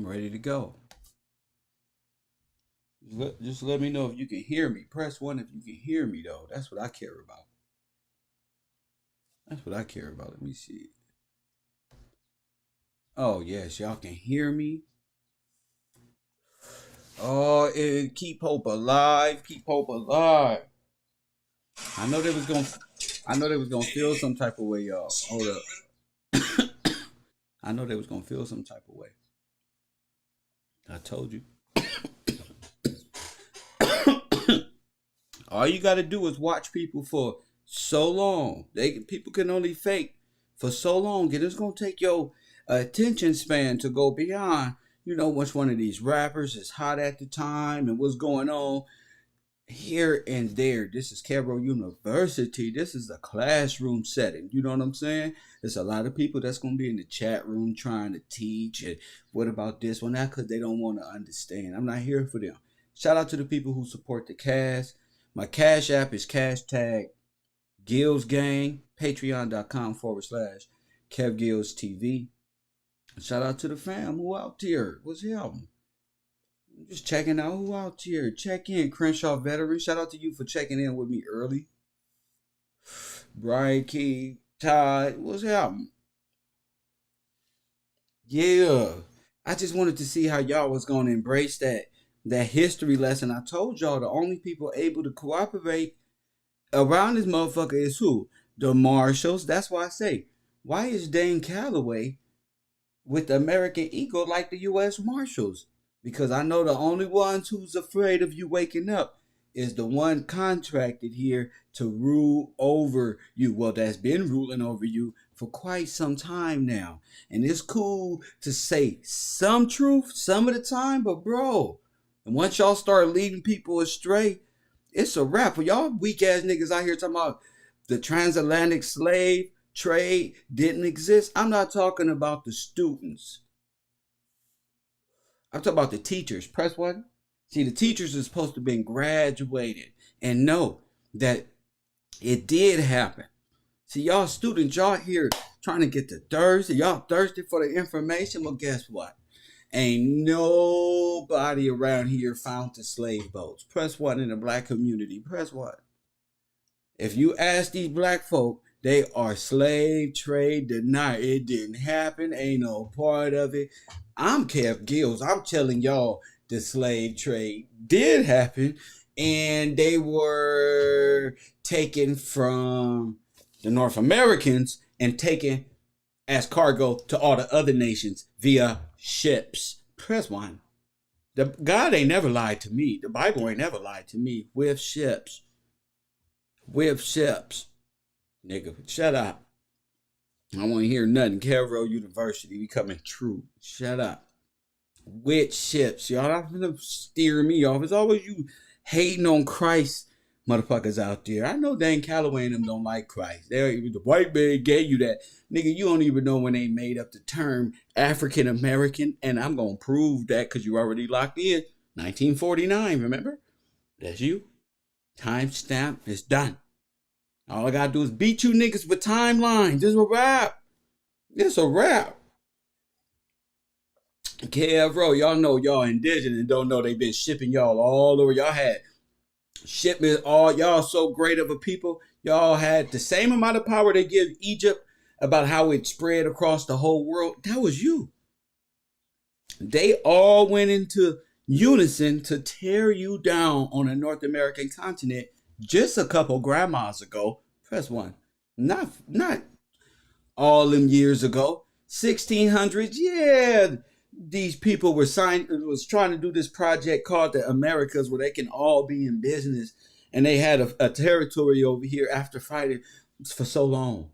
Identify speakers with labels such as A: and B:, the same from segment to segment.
A: ready to go. Just let me know if you can hear me. Press 1 if you can hear me, though. That's what I care about. That's what I care about. Let me see. Oh, yes. Y'all can hear me. Oh, keep hope alive. Keep hope alive. I know they was gonna feel some type of way, y'all. Hold up. I know they was gonna feel some type of way. I told you. All you gotta do is watch people for so long. People can only fake for so long, and it's gonna take your attention span to go beyond. You know, which one of these rappers is hot at the time and what's going on here and there. This is KevRow University. This is a classroom setting. You know what I'm saying? There's a lot of people that's going to be in the chat room trying to teach. And what about this one? That because they don't want to understand. I'm not here for them. Shout out to the people who support the cast. My Cash App is #GillsGang. Patreon.com/KevGillsTV. Shout out to the fam who out here. What's him? Just checking out who out here. Check in. Crenshaw Veteran. Shout out to you for checking in with me early. Brian Key. Todd. What's happening? Yeah. I just wanted to see how y'all was going to embrace that history lesson. I told y'all the only people able to cooperate around this motherfucker is who? The Marshals. That's why I say, why is Dane Calloway with the American Eagle like the U.S. Marshals? Because I know the only ones who's afraid of you waking up is the one contracted here to rule over you. Well, that's been ruling over you for quite some time now. And it's cool to say some truth some of the time, but bro, and once y'all start leading people astray, it's a wrap. For y'all weak ass niggas out here talking about the transatlantic slave trade didn't exist. I'm not talking about the students. I'm talking about the teachers. Press 1. See, the teachers are supposed to have been graduated and know that it did happen. See, y'all students, y'all here trying to get the thirsty. Y'all thirsty for the information. Well, guess what? Ain't nobody around here found the slave boats. Press 1 in the black community. Press 1. If you ask these black folk, they are slave trade denied. It didn't happen. Ain't no part of it. I'm Kev Gills. I'm telling y'all the slave trade did happen. And they were taken from the North Americans and taken as cargo to all the other nations via ships. Press 1. God ain't never lied to me. The Bible ain't never lied to me. With ships. With ships. Nigga, shut up. I don't want to hear nothing. KevRow University becoming true. Shut up. With ships. Y'all not gonna steer me off. It's always you hating on Christ motherfuckers out there. I know Dan Calloway and them don't like Christ. The white man gave you that. Nigga, you don't even know when they made up the term African American. And I'm going to prove that because you already locked in. 1949, remember? That's you. Timestamp is done. All I gotta do is beat you niggas with timelines. This is a rap. It's a rap. KevRow, y'all know y'all indigenous and don't know they been shipping y'all all over. Y'all had shipment, y'all so great of a people. Y'all had the same amount of power they give Egypt about how it spread across the whole world. That was you. They all went into unison to tear you down on the North American continent just a couple grandmas ago. Press 1. Not all them years ago. 1600s. Yeah. These people was trying to do this project called the Americas where they can all be in business. And they had a territory over here after fighting for so long.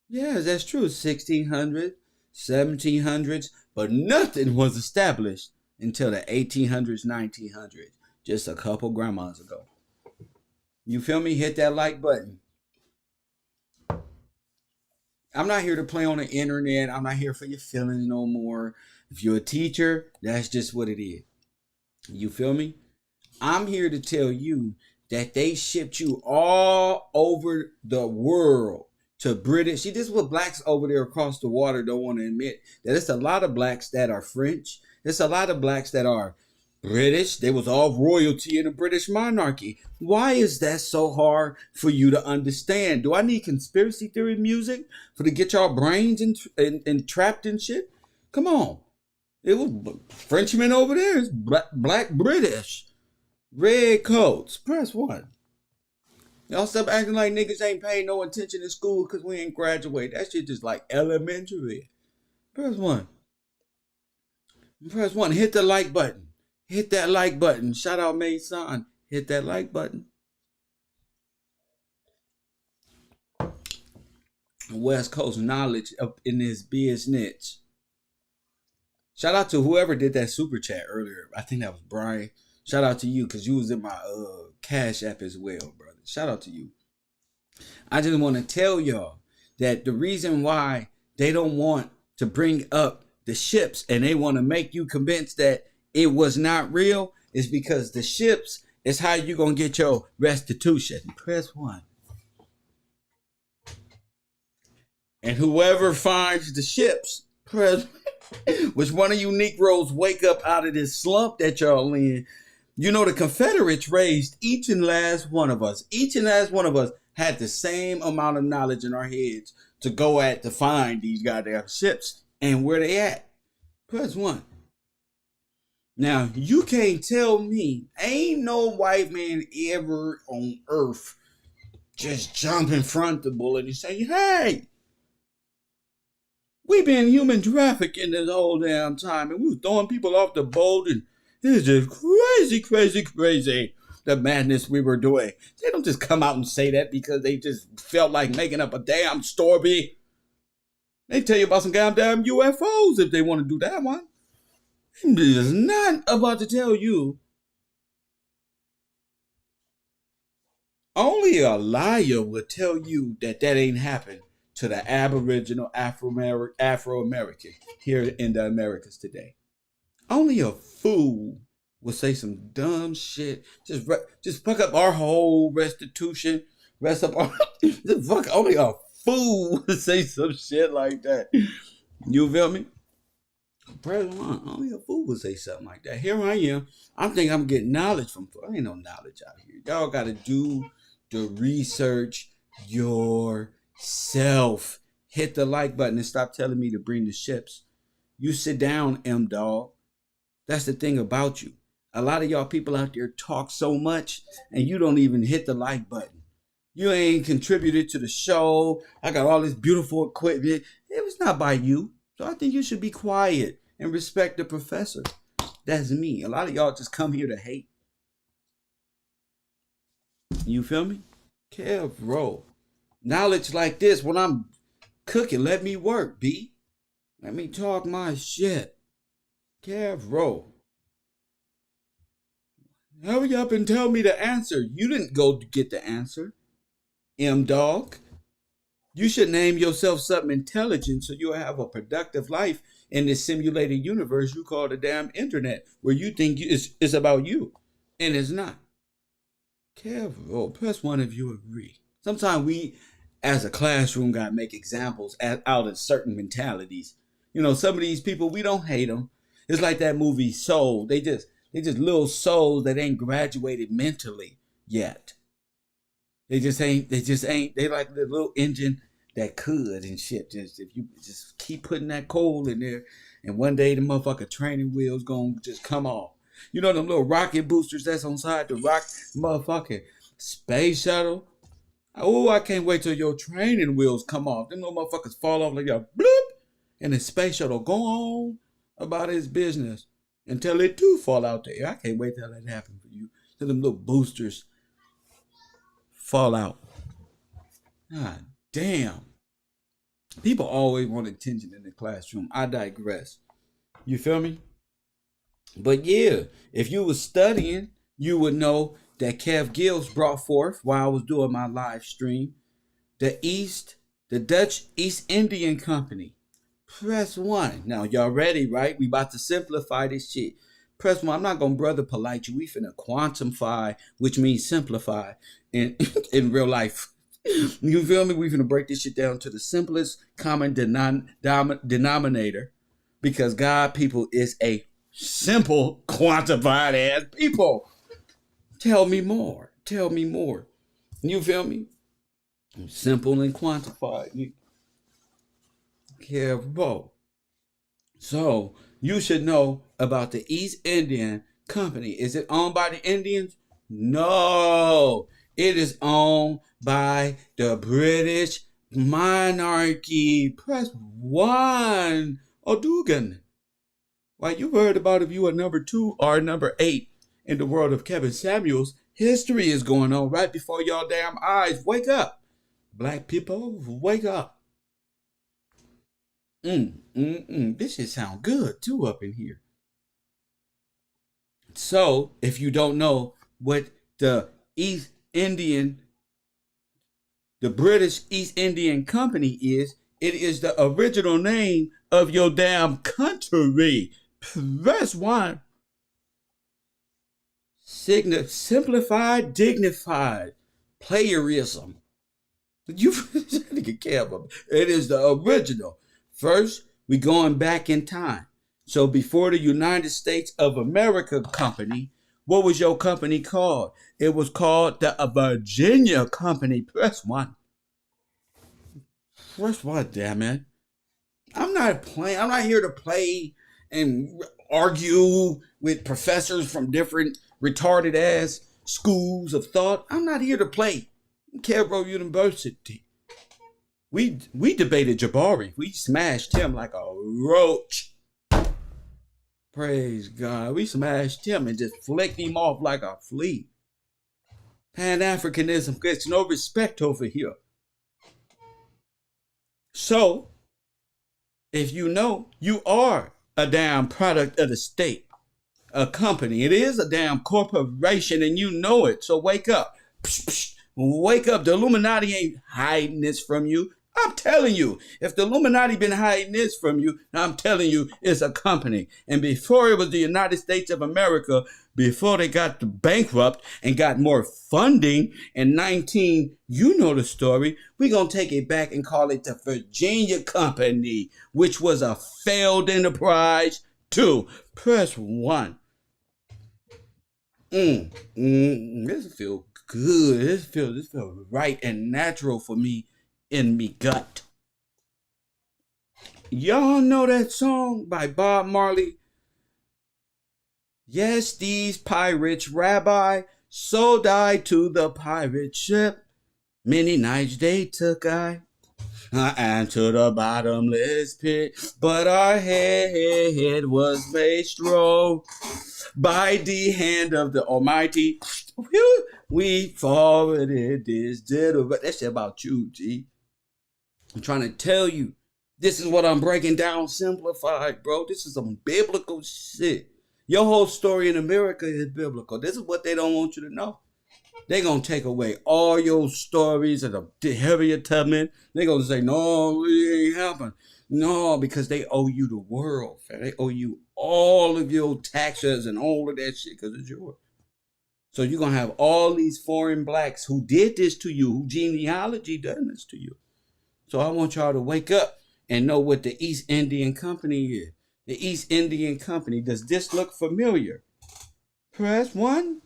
A: Yeah, that's true. 1600s, 1700s. But nothing was established until the 1800s, 1900s. Just a couple grandmas ago. You feel me? Hit that like button. I'm not here to play on the internet. I'm not here for your feelings no more. If you're a teacher, that's just what it is. You feel me? I'm here to tell you that they shipped you all over the world to British. See, this is what blacks over there across the water don't want to admit. That it's a lot of blacks that are French. It's a lot of blacks that are British. They was all royalty in the British monarchy. Why is that so hard for you to understand? Do I need conspiracy theory music for to get y'all brains entrapped in shit? Come on. It was Frenchman over there. It's black British. Red coats. Press 1. Y'all stop acting like niggas ain't paying no attention in school because we ain't graduate. That shit just like elementary. Press 1. Press 1. Hit the like button. Hit that like button. Shout out Mason. Hit that like button. West Coast knowledge up in this business. Shout out to whoever did that super chat earlier. I think that was Brian. Shout out to you because you was in my Cash App as well, brother. Shout out to you. I just want to tell y'all that the reason why they don't want to bring up the ships and they want to make you convinced that it was not real is because the ships is how you going to get your restitution. Press 1. And whoever finds the ships, press which one of you Negroes wake up out of this slump that y'all in. You know, the Confederates raised each and last one of us. Each and last one of us had the same amount of knowledge in our heads to go at to find these goddamn ships and where they at. Press 1. Now, you can't tell me ain't no white man ever on earth just jump in front of the bullet and say, hey, we been human trafficking this whole damn time and we was throwing people off the boat and it's just crazy, the madness we were doing. They don't just come out and say that because they just felt like making up a damn story. They tell you about some goddamn UFOs if they want to do that one. I'm just not about to tell you. Only a liar would tell you that ain't happened to the Aboriginal Afro-American here in the Americas today. Only a fool will say some dumb shit. Just fuck up our whole restitution. Only a fool will say some shit like that. You feel me? Press 1. Only a fool will say something like that. Here I am. I think I'm getting knowledge from. Ain't no knowledge out here. Y'all got to do the research yourself. Hit the like button and stop telling me to bring the ships. You sit down, M-Dog. That's the thing about you. A lot of y'all people out there talk so much and you don't even hit the like button. You ain't contributed to the show. I got all this beautiful equipment. It was not by you. So I think you should be quiet and respect the professor. That's me. A lot of y'all just come here to hate. You feel me? KevRow. Knowledge like this when I'm cooking, let me work, B. Let me talk my shit. KevRow. Hurry up and tell me the answer. You didn't go to get the answer. M-Dog. You should name yourself something intelligent so you'll have a productive life in this simulated universe you call the damn internet, where you think it's about you. And it's not. KevRow. Press 1 if you agree. Sometimes we, as a classroom, got to make examples out of certain mentalities. You know, some of these people, we don't hate them. It's like that movie Soul. They just little souls that ain't graduated mentally yet. They like the little engine that could and shit. Just if you just keep putting that coal in there, and one day the motherfucker training wheels gonna just come off. You know them little rocket boosters that's on side the rock motherfucking space shuttle. Oh, I can't wait till your training wheels come off. Them little motherfuckers fall off like a bloop, and the space shuttle go on about his business until it too fall out there. I can't wait till that happens for you. Till them little boosters fall out. God damn. People always want attention in the classroom. I digress. You feel me? But yeah, if you was studying, you would know that Kev Gills brought forth while I was doing my live stream the Dutch East Indian Company. Press 1. Now, y'all ready, right? We about to simplify this shit. Press 1. I'm not going to brother polite you. We finna quantify, which means simplify in real life. You feel me? We finna break this shit down to the simplest common denominator, because God, people, is a simple, quantified ass people. Tell me more. Tell me more. You feel me? Simple and quantified. KevRow. So you should know about the East Indian Company. Is it owned by the Indians? No. It is owned by the British monarchy. Press 1. Odugan. Why, you heard about if you are number 2 or number 8 in the world of Kevin Samuels. History is going on right before y'all damn eyes. Wake up. Black people, wake up. This shit sound good too up in here. So, if you don't know what the British East Indian Company is, it is the original name of your damn country. Press 1. Simplified, dignified, playerism. You care about it is the original. First, we going back in time. So before the United States of America Company, what was your company called? It was called the Virginia Company. Press 1. Press 1, damn it. I'm not playing. I'm not here to play and argue with professors from different retarded ass schools of thought. I'm not here to play. KevRow University. We debated Jabari. We smashed him like a roach. Praise God. We smashed him and just flicked him off like a flea. Pan-Africanism gets no respect over here. So, if you know, you are a damn product of the state. A company. It is a damn corporation and you know it. So wake up. Psh, psh. Wake up. The Illuminati ain't hiding this from you. I'm telling you, if the Illuminati been hiding this from you, I'm telling you, it's a company. And before it was the United States of America, before they got bankrupt and got more funding in you know the story, we're going to take it back and call it the Virginia Company, which was a failed enterprise too. Press 1. This feel good. This feel right and natural for me in me gut. Y'all know that song by Bob Marley? Yes, these pirates, Rabbi, sold I to the pirate ship. Many nights they took I and to the bottomless pit, but our head was made strong by the hand of the Almighty. We forwarded this but that shit about you, G. I'm trying to tell you, this is what I'm breaking down simplified, bro. This is some biblical shit. Your whole story in America is biblical. This is what they don't want you to know. They're going to take away all your stories of the Harriet Tubman. They're going to say, no, it ain't happened. No, because they owe you the world. Fam. They owe you all of your taxes and all of that shit because it's yours. So you're going to have all these foreign blacks who did this to you, who genealogy done this to you. So I want y'all to wake up and know what the East Indian Company is. The East Indian Company. Does this look familiar? Press 1.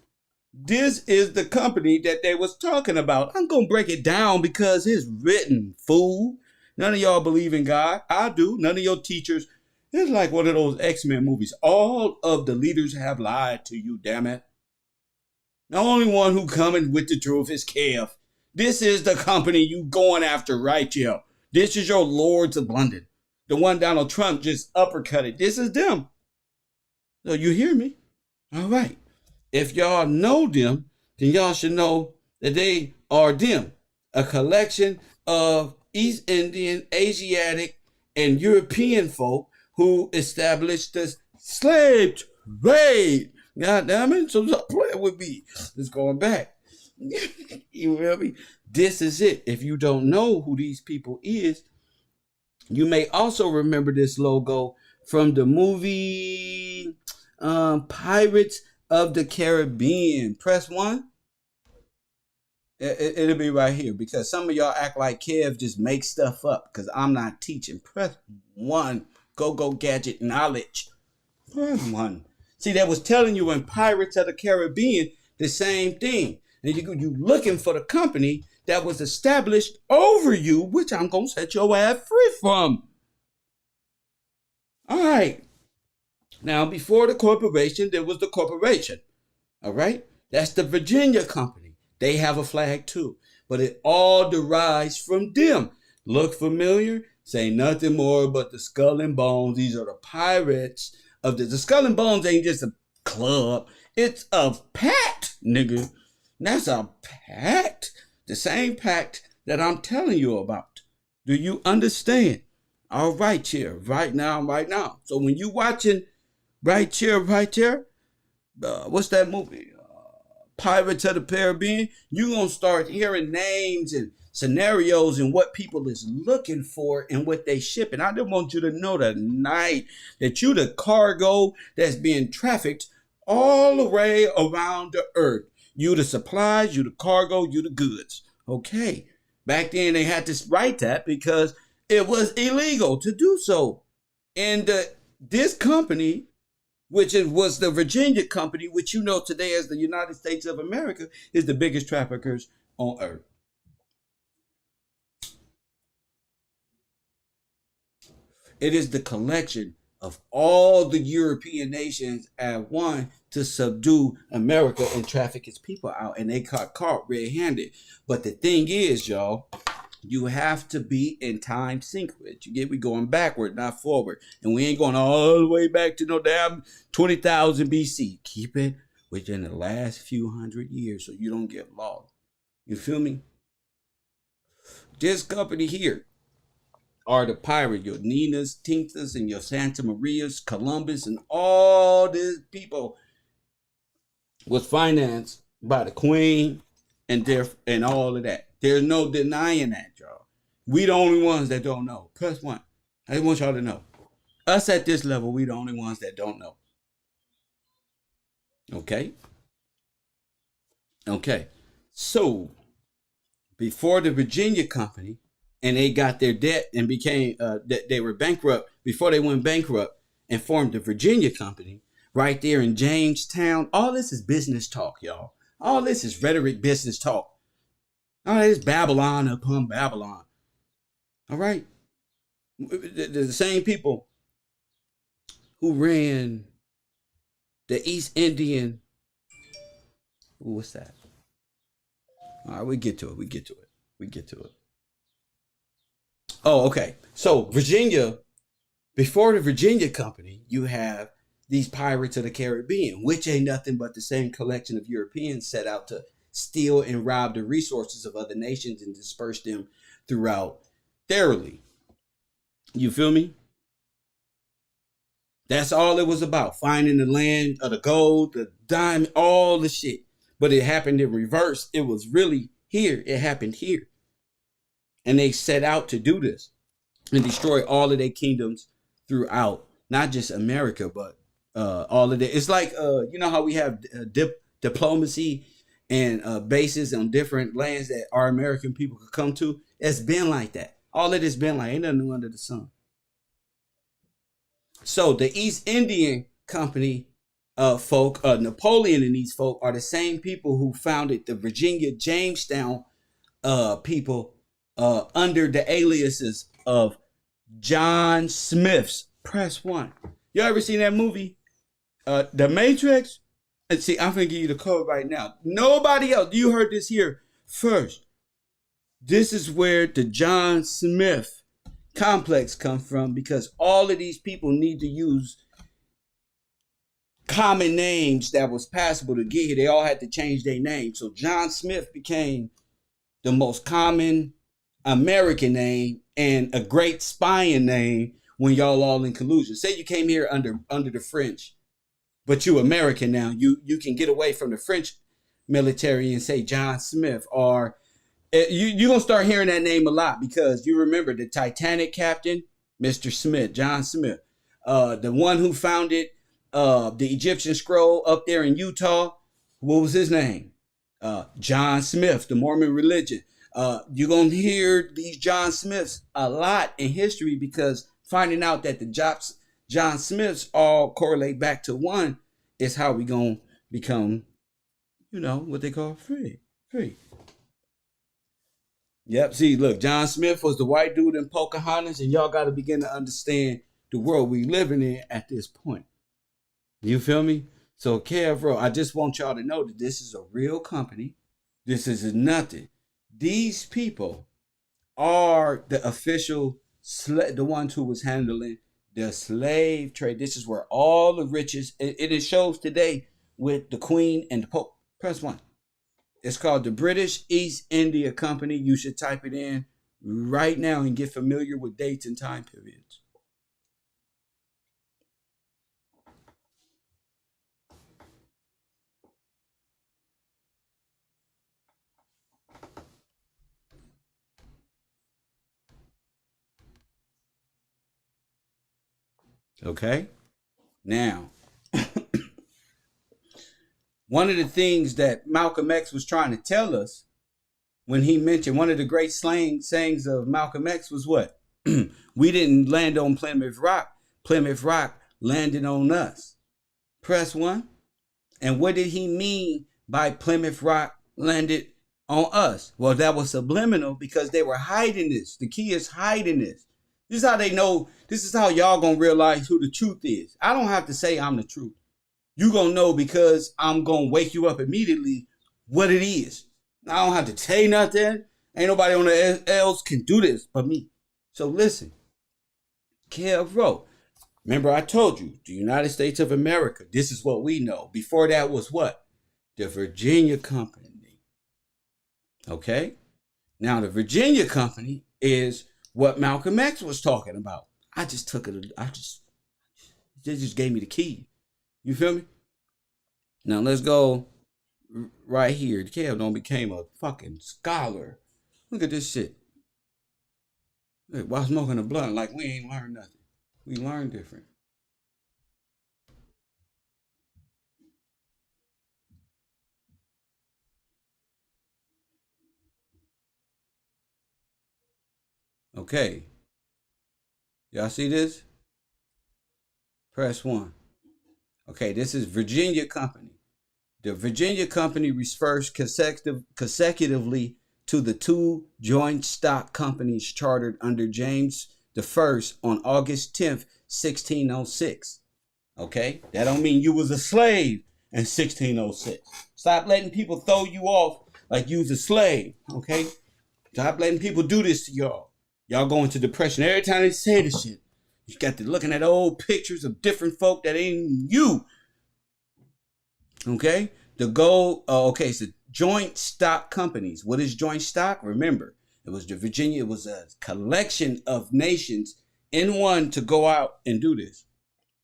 A: This is the company that they was talking about. I'm going to break it down because it's written, fool. None of y'all believe in God. I do. None of your teachers. It's like one of those X-Men movies. All of the leaders have lied to you, damn it. The only one who coming with the truth is Kev. This is the company you going after right here. This is your Lords of London. The one Donald Trump just uppercutted. This is them. So you hear me? All right. If y'all know them, then y'all should know that they are them. A collection of East Indian, Asiatic, and European folk who established the slave trade. God damn it. So stop playing with me. It's going back. You feel me? This is it. If you don't know who these people is, you may also remember this logo from the movie Pirates of the Caribbean. Press 1. It'll be right here because some of y'all act like Kev just makes stuff up because I'm not teaching. Press 1. Go gadget knowledge. One. See, that was telling you in Pirates of the Caribbean the same thing. And you looking for the company that was established over you, which I'm going to set your ass free from. All right. Now, before the corporation, there was the corporation. All right. That's the Virginia company. They have a flag too. But it all derives from them. Look familiar? Say nothing more but the Skull and Bones. These are the pirates of the Skull and Bones ain't just a club. It's a pact, nigga. That's a pact. The same pact that I'm telling you about. Do you understand? All right, here, right now. So when you watching right here, what's that movie? Pirates of the Caribbean, you're going to start hearing names and scenarios and what people is looking for and what they ship. And I just want you to know tonight that you the cargo that's being trafficked all the way around the earth. You the supplies, you the cargo, you the goods. Okay. Back then they had to write that because it was illegal to do so. And this company, which was the Virginia company, which you know today as the United States of America, is the biggest traffickers on earth. It is the collection of all the European nations at one to subdue America and traffic its people out. And they got caught red-handed. But the thing is, y'all, you have to be in time sync with. You get, we going backward, not forward. And we ain't going all the way back to no damn 20,000 BC. Keep it within the last few hundred years so you don't get lost. You feel me? This company here are the pirate, your Ninas, Tintas, and your Santa Marias, Columbus, and all these people was financed by the Queen and all of that. There's no denying that, y'all. We the only ones that don't know. Press one. I just want y'all to know. Us at this level, we the only ones that don't know. Okay? Okay. So, before the Virginia company, and they got their debt and became, they were bankrupt, before they went bankrupt and formed the Virginia company, right there in Jamestown. All this is business talk, y'all. All this is rhetoric business talk. All right, it's Babylon upon Babylon. All right. The same people who ran the East Indian. Ooh, what's that? All right, we get to it. Oh, okay. So Virginia, before the Virginia company, you have these pirates of the Caribbean, which ain't nothing but the same collection of Europeans set out to steal and rob the resources of other nations and disperse them throughout thoroughly. You feel me? That's all it was about. Finding the land of the gold, the diamond, all the shit. But it happened in reverse. It was really here. It happened here. And they set out to do this and destroy all of their kingdoms throughout, not just America, but all of it. It's like, you know how we have diplomacy and bases on different lands that our American people could come to? It's been like that. All of it's been like, ain't nothing new under the sun. So the East Indian Company folk, Napoleon and these folk are the same people who founded the Virginia Jamestown people under the aliases of John Smiths. Press one. You ever seen that movie? The Matrix? And see, I'm going to give you the code right now. Nobody else. You heard this here first. This is where the John Smith complex comes from, because all of these people need to use common names that was passable to get here. They all had to change their name. So John Smith became the most common American name and a great spying name when y'all all in collusion. Say you came here under the French, but you American now. You can get away from the French military and say John Smith, or you're going to start hearing that name a lot because you remember the Titanic captain, Mr. Smith, John Smith, the one who founded the Egyptian scroll up there in Utah. What was his name? John Smith, the Mormon religion. You're going to hear these John Smiths a lot in history because finding out that the John Smith's all correlate back to one is how we gonna become, what they call free. Free. Yep. See, look, John Smith was the white dude in Pocahontas, and y'all got to begin to understand the world we living in at this point. You feel me? So, KevRow, I just want y'all to know that this is a real company. This is nothing. These people are the official, the ones who was handling the slave trade. This is where all the riches, it shows today with the Queen and the Pope. Press 1. It's called the British East India Company. You should type it in right now and get familiar with dates and time periods. Okay? Now, one of the things that Malcolm X was trying to tell us when he mentioned one of the great sayings of Malcolm X was what? We didn't land on Plymouth Rock. Plymouth Rock landed on us. Press 1. And what did he mean by Plymouth Rock landed on us? Well, that was subliminal because they were hiding this. The key is hiding this. This is how they know. This is how y'all gonna realize who the truth is. I don't have to say I'm the truth. You gonna know because I'm gonna wake you up immediately what it is. I don't have to tell you nothing. Ain't nobody on the else can do this but me. So listen, KevRow. Remember I told you, the United States of America, this is what we know. Before that was what? The Virginia Company. Okay? Now the Virginia Company is what Malcolm X was talking about. I just took it, they just gave me the key. You feel me? Now let's go right here. Kev don't became a fucking scholar. Look at this shit. Look, while smoking a blunt, like we ain't learned nothing. We learn different. Okay. Y'all see this? Press 1. Okay, this is Virginia Company. The Virginia Company refers consecutively to the two joint stock companies chartered under James I on August 10th, 1606. Okay? That don't mean you was a slave in 1606. Stop letting people throw you off like you was a slave. Okay? Stop letting people do this to y'all. Y'all go into depression every time they say this shit. You got to looking at old pictures of different folk that ain't you. Okay? The goal, okay, so joint stock companies. What is joint stock? Remember, it was it was a collection of nations in one to go out and do this.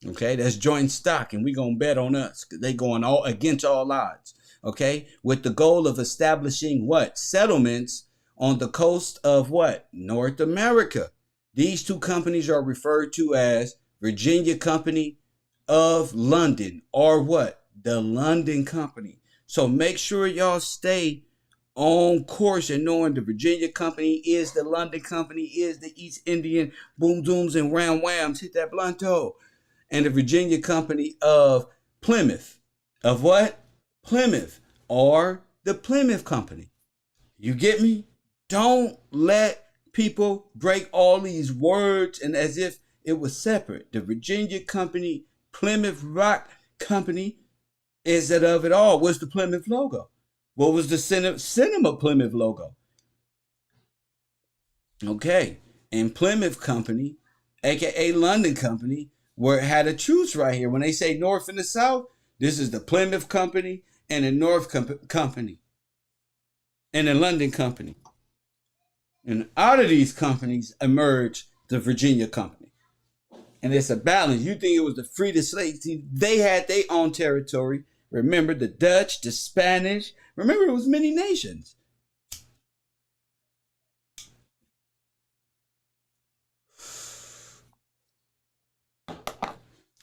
A: Okay, that's joint stock, and we gonna bet on us because they going all against all odds. Okay, with the goal of establishing what? Settlements on the coast of what? North America. These two companies are referred to as Virginia Company of London, or what? The London Company. So make sure y'all stay on course and knowing the Virginia Company is the London Company, is the East Indian boom dooms and ram whams. Hit that blunto. And the Virginia Company of Plymouth. Of what? Plymouth, or the Plymouth Company. You get me? Don't let people break all these words and as if it was separate. The Virginia Company, Plymouth Rock Company, is it of it all? What's the Plymouth logo? What was the cinema Plymouth logo? Okay. And Plymouth Company, aka London Company, where it had a truce right here. When they say North and the South, this is the Plymouth Company and the North Company and the London Company. And out of these companies emerged the Virginia Company. And it's a balance. You think it was the free the slaves? See, they had their own territory. Remember the Dutch, the Spanish. Remember it was many nations.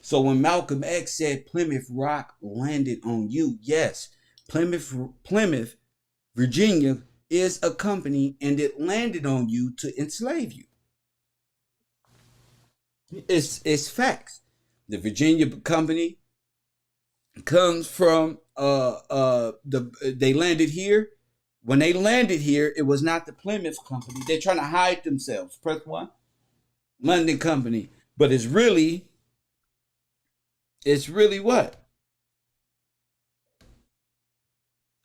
A: So when Malcolm X said Plymouth Rock landed on you, yes, Plymouth, Virginia is a company and it landed on you to enslave you. It's facts. The Virginia company comes from they landed here. When they landed here, it was not the Plymouth company. They're trying to hide themselves. Press 1. London company. But it's really what?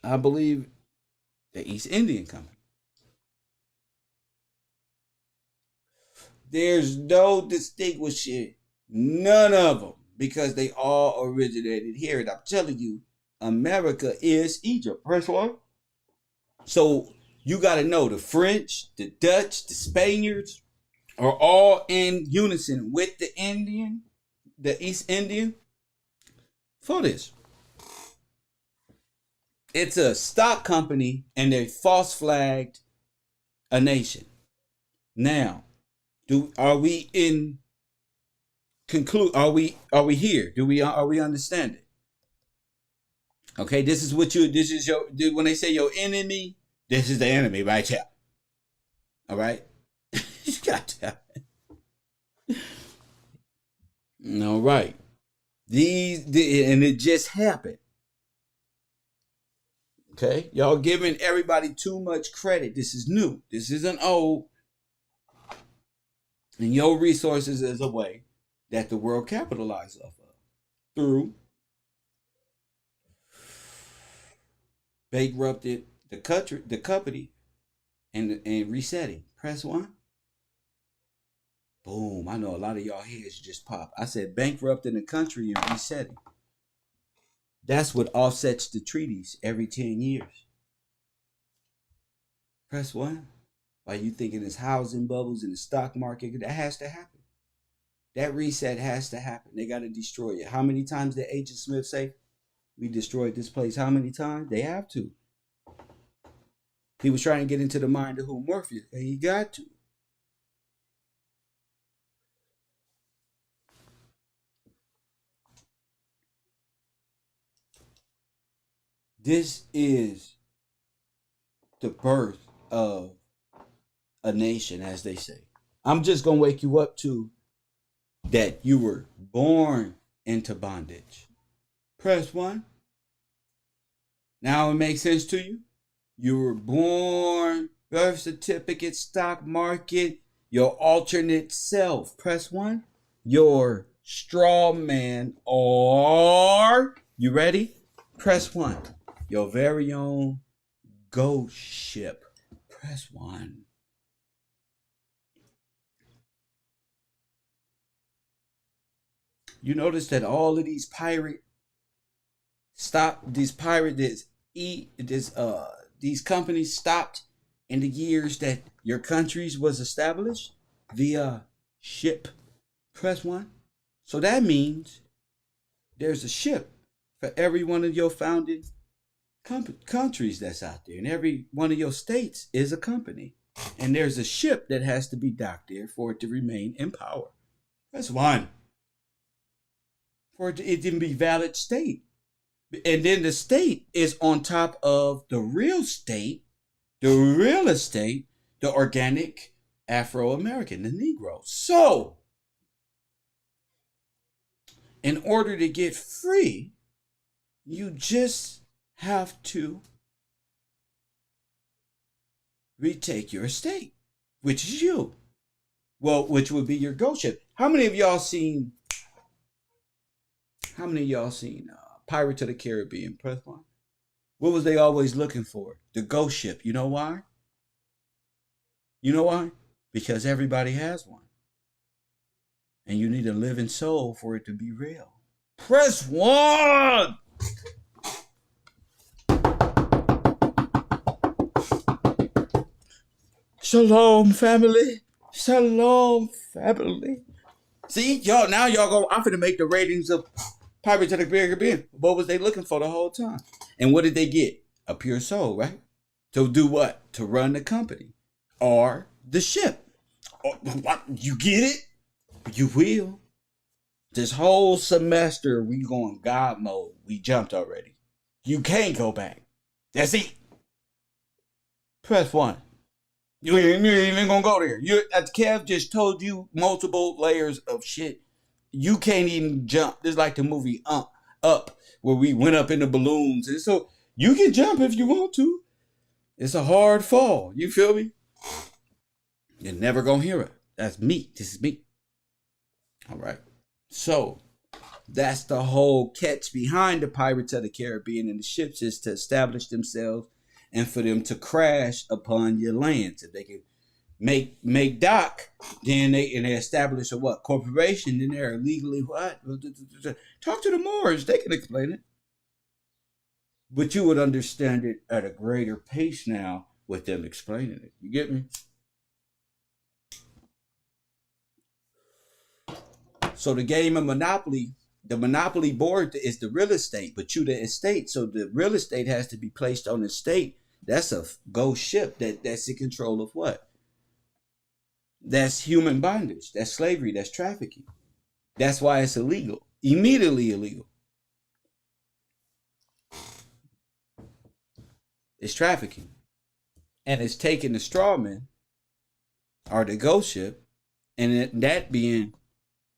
A: I believe the East Indian company. There's no distinguishing, none of them, because they all originated here. And I'm telling you, America is Egypt. Press 1. So you got to know the French, the Dutch, the Spaniards are all in unison with the Indian, the East Indian. For this, it's a stock company and they false flagged a nation. Now, are we here? Are we understand it? Okay, this is when they say your enemy, this is the enemy right here. All right? You got that. All right. And it just happened. Okay? Y'all giving everybody too much credit. This is new. This isn't old. And your resources is a way that the world capitalizes off of. Through bankrupted the company and resetting. Press 1. Boom. I know a lot of y'all heads just pop. I said bankrupting the country and resetting. That's what offsets the treaties every 10 years. Press 1. Why you thinking it's housing bubbles in the stock market? That has to happen. That reset has to happen. They got to destroy it. How many times did Agent Smith say, we destroyed this place? How many times? They have to. He was trying to get into the mind of who? Morpheus. And he got to. This is the birth of a nation, as they say. I'm just going to wake you up to that you were born into bondage. Press 1. Now it makes sense to you? You were born, birth certificate, stock market, your alternate self. Press 1. Your straw man, or, you ready? Press 1. Your very own ghost ship. Press 1. You notice that all of these these companies stopped in the years that your countries was established via ship. Press 1. So that means there's a ship for every one of your founding countries that's out there, and every one of your states is a company, and there's a ship that has to be docked there for it to remain in power. That's 1. For it to be valid state. And then the state is on top of the real estate, the organic Afro American, the Negro. So, in order to get free, you just have to retake your estate, which is you. Well, which would be your ghost ship. How many of y'all seen Pirates of the Caribbean? Press 1. What was they always looking for? The ghost ship. You know why? Because everybody has one. And you need a living soul for it to be real. Press 1! Shalom, family. Shalom, family. See, y'all go, I'm finna make the ratings of Pirates of the Caribbean. What was they looking for the whole time? And what did they get? A pure soul, right? To do what? To run the company. Or the ship. You get it? You will. This whole semester, we going God mode. We jumped already. You can't go back. That's it. Press 1. You ain't even gonna go there. Kev just told you multiple layers of shit you can't even jump. It's like the movie Up, where we went up in the balloons. And so you can jump if you want to. It's a hard fall. You feel me? You're never going to hear it. That's me. This is me. All right. So that's the whole catch behind the Pirates of the Caribbean and the ships, is to establish themselves and for them to crash upon your lands. If they can make dock, then they establish a what? Corporation, then they're legally what? Talk to the Moors. They can explain it. But you would understand it at a greater pace now with them explaining it. You get me? So the game of Monopoly, the Monopoly board is the real estate, but you the estate. So the real estate has to be placed on the estate. That's a ghost ship that's in control of what? That's human bondage. That's slavery. That's trafficking. That's why it's illegal. Immediately illegal. It's trafficking. And it's taking the strawman or the ghost ship, and that being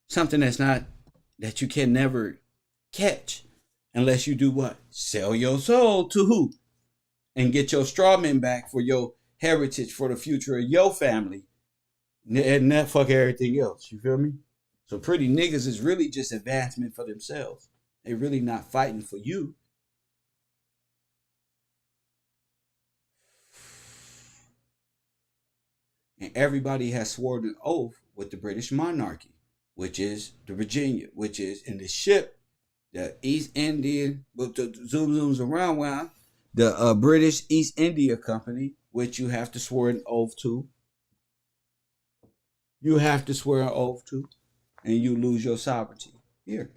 A: something that you can never catch unless you do what? Sell your soul to who? And get your strawman back for your heritage, for the future of your family. And that fuck everything else. You feel me? So pretty niggas is really just advancement for themselves. They're really not fighting for you. And everybody has sworn an oath with the British monarchy, which is the Virginia, which is in the ship, the East Indian, but the zooms around, the British East India Company, which you have to swear an oath to. You have to swear an oath to, and you lose your sovereignty here.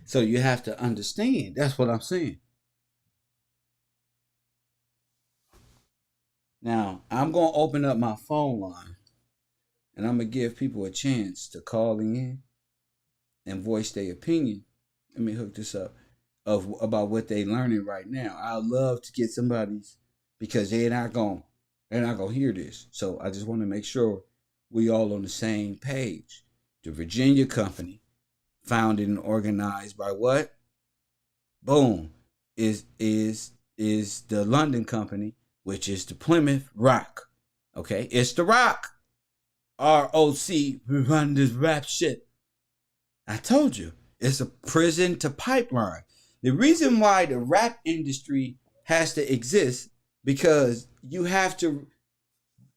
A: So you have to understand. That's what I'm saying. Now, I'm going to open up my phone line, and I'm going to give people a chance to call in and voice their opinion. Let me hook this up about what they're learning right now. I'd love to get somebody's, because they're not going to hear this. So I just want to make sure we all on the same page. The Virginia Company, founded and organized by what? Boom. Is the London Company, which is the Plymouth Rock. Okay? It's the Rock. R-O-C. We run this rap shit. I told you. It's a prison to pipeline. The reason why the rap industry has to exist, because you have to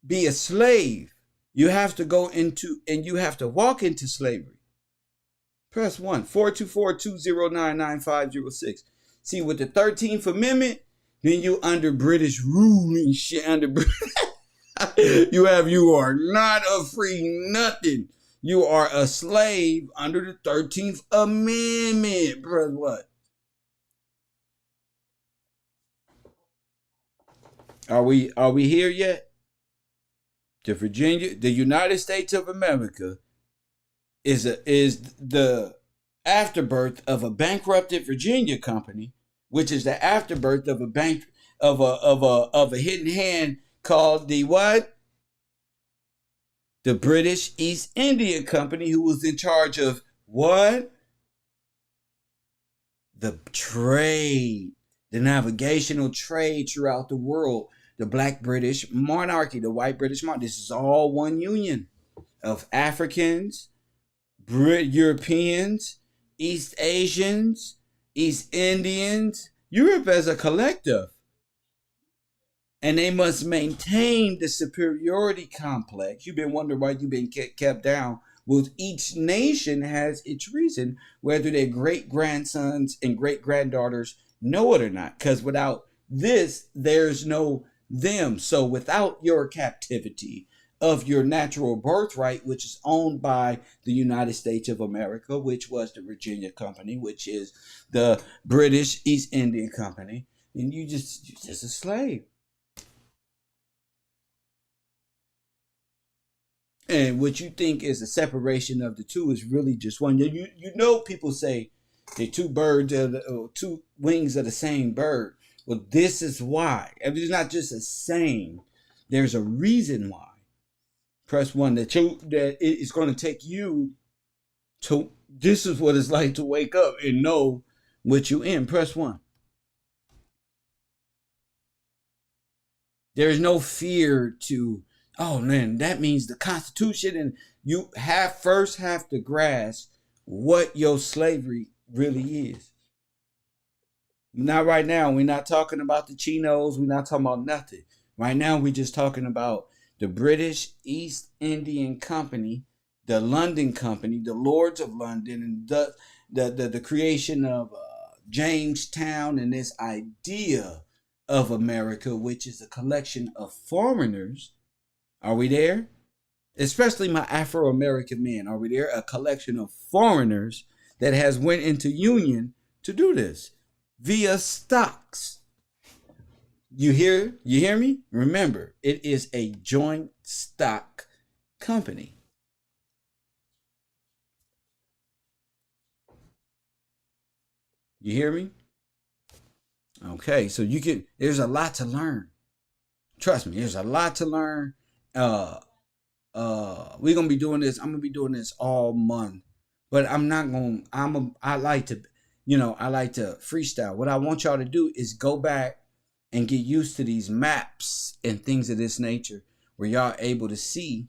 A: be a slave. You have to go into, and you have to walk into slavery. Press 1, 424-209-9506. See, with the 13th Amendment, then you under British rule and shit. You are not a free nothing. You are a slave under the 13th Amendment. Press what? Are we here yet? The United States of America is the afterbirth of a bankrupted Virginia company, which is the afterbirth of a hidden hand called the what? The British East India Company, who was in charge of what? The trade, the navigational trade throughout the world. The Black British monarchy, the white British monarchy. This is all one union of Africans, Europeans, East Asians, East Indians, Europe as a collective. And they must maintain the superiority complex. You've been wondering why you've been kept down. Well, each nation has its reason, whether their great-grandsons and great-granddaughters know it or not. Because without this, there's no them. So without your captivity of your natural birthright, which is owned by the United States of America, which was the Virginia Company, which is the British East India Company, and you're just a slave. And what you think is a separation of the two is really just one. You know, people say they're two wings of the same bird. Well, this is why. I mean, it's not just a saying. There's a reason why. Press 1 that it is going to take you to, this is what it's like to wake up and know what you in. Press 1. There is no fear to, oh man, that means the Constitution, and you have to grasp what your slavery really is. Not right now. We're not talking about the Chinos. We're not talking about nothing. Right now, we're just talking about the British East Indian Company, the London Company, the Lords of London, and the creation of Jamestown, and this idea of America, which is a collection of foreigners. Are we there? Especially my Afro American men. Are we there? A collection of foreigners that has went into union to do this via stocks. You hear me? Remember, it is a joint stock company. You hear me? Okay, so there's a lot to learn. Trust me, there's a lot to learn. We're gonna be doing this. I'm gonna be doing this all month. But I'm not gonna, I like to freestyle. What I want y'all to do is go back and get used to these maps and things of this nature, where y'all able to see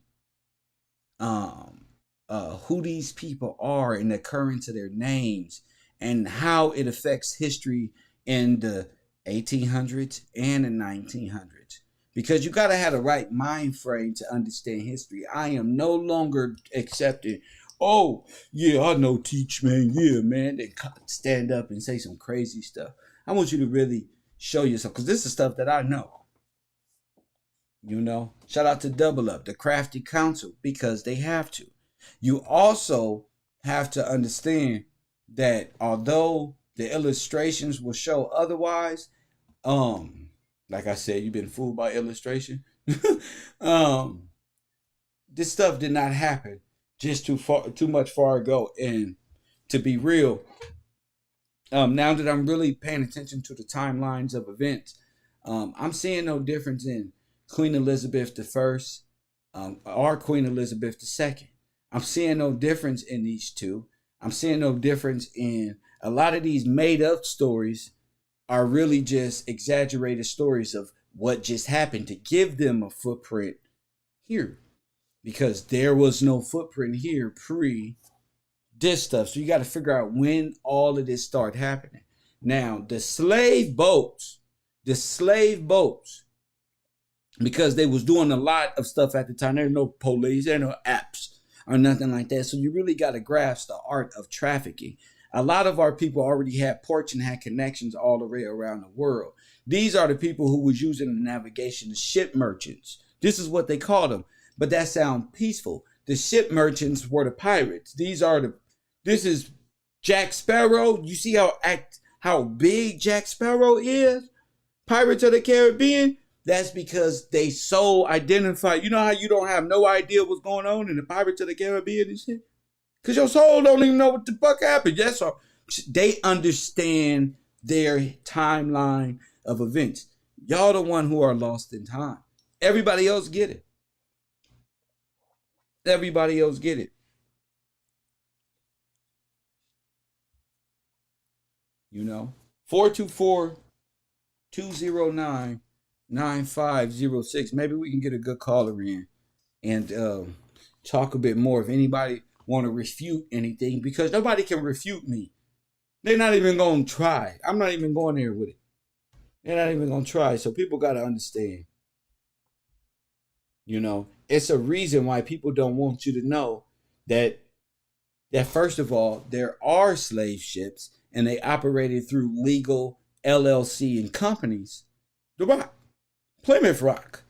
A: who these people are and the occurrence of their names and how it affects history in the 1800s and the 1900s. Because you got to have the right mind frame to understand history. I am no longer accepting, oh, yeah, I know Teach, man. Yeah, man. They stand up and say some crazy stuff. I want you to really show yourself, because this is stuff that I know. You know, shout out to Double Up, the Crafty Council, because they have to. You also have to understand that although the illustrations will show otherwise, like I said, you've been fooled by illustration. This stuff did not happen just too much far ago. And to be real, now that I'm really paying attention to the timelines of events, I'm seeing no difference in Queen Elizabeth I, or Queen Elizabeth II. I'm seeing no difference in these two. I'm seeing no difference in a lot of these made up stories are really just exaggerated stories of what just happened to give them a footprint here, because there was no footprint here pre this stuff. So you got to figure out when all of this started happening. Now, the slave boats, because they was doing a lot of stuff at the time. There's no police, there no apps or nothing like that. So you really got to grasp the art of trafficking. A lot of our people already had ports and had connections all the way around the world. These are the people who was using the navigation, the ship merchants. This is what they called them. But that sounds peaceful. The ship merchants were the pirates. This is Jack Sparrow. You see how big Jack Sparrow is? Pirates of the Caribbean. That's because they so identified. You know how you don't have no idea what's going on in the Pirates of the Caribbean and shit? Because your soul don't even know what the fuck happened. That's all. They understand their timeline of events. Y'all the one who are lost in time. Everybody else get it. Everybody else get it. You know? 424-209-9506. Maybe we can get a good caller in and talk a bit more. If anybody want to refute anything, because nobody can refute me. They're not even going to try. I'm not even going there with it. They're not even going to try. So people got to understand. You know, it's a reason why people don't want you to know that first of all, there are slave ships and they operated through legal LLC and companies. The Rock, Plymouth Rock,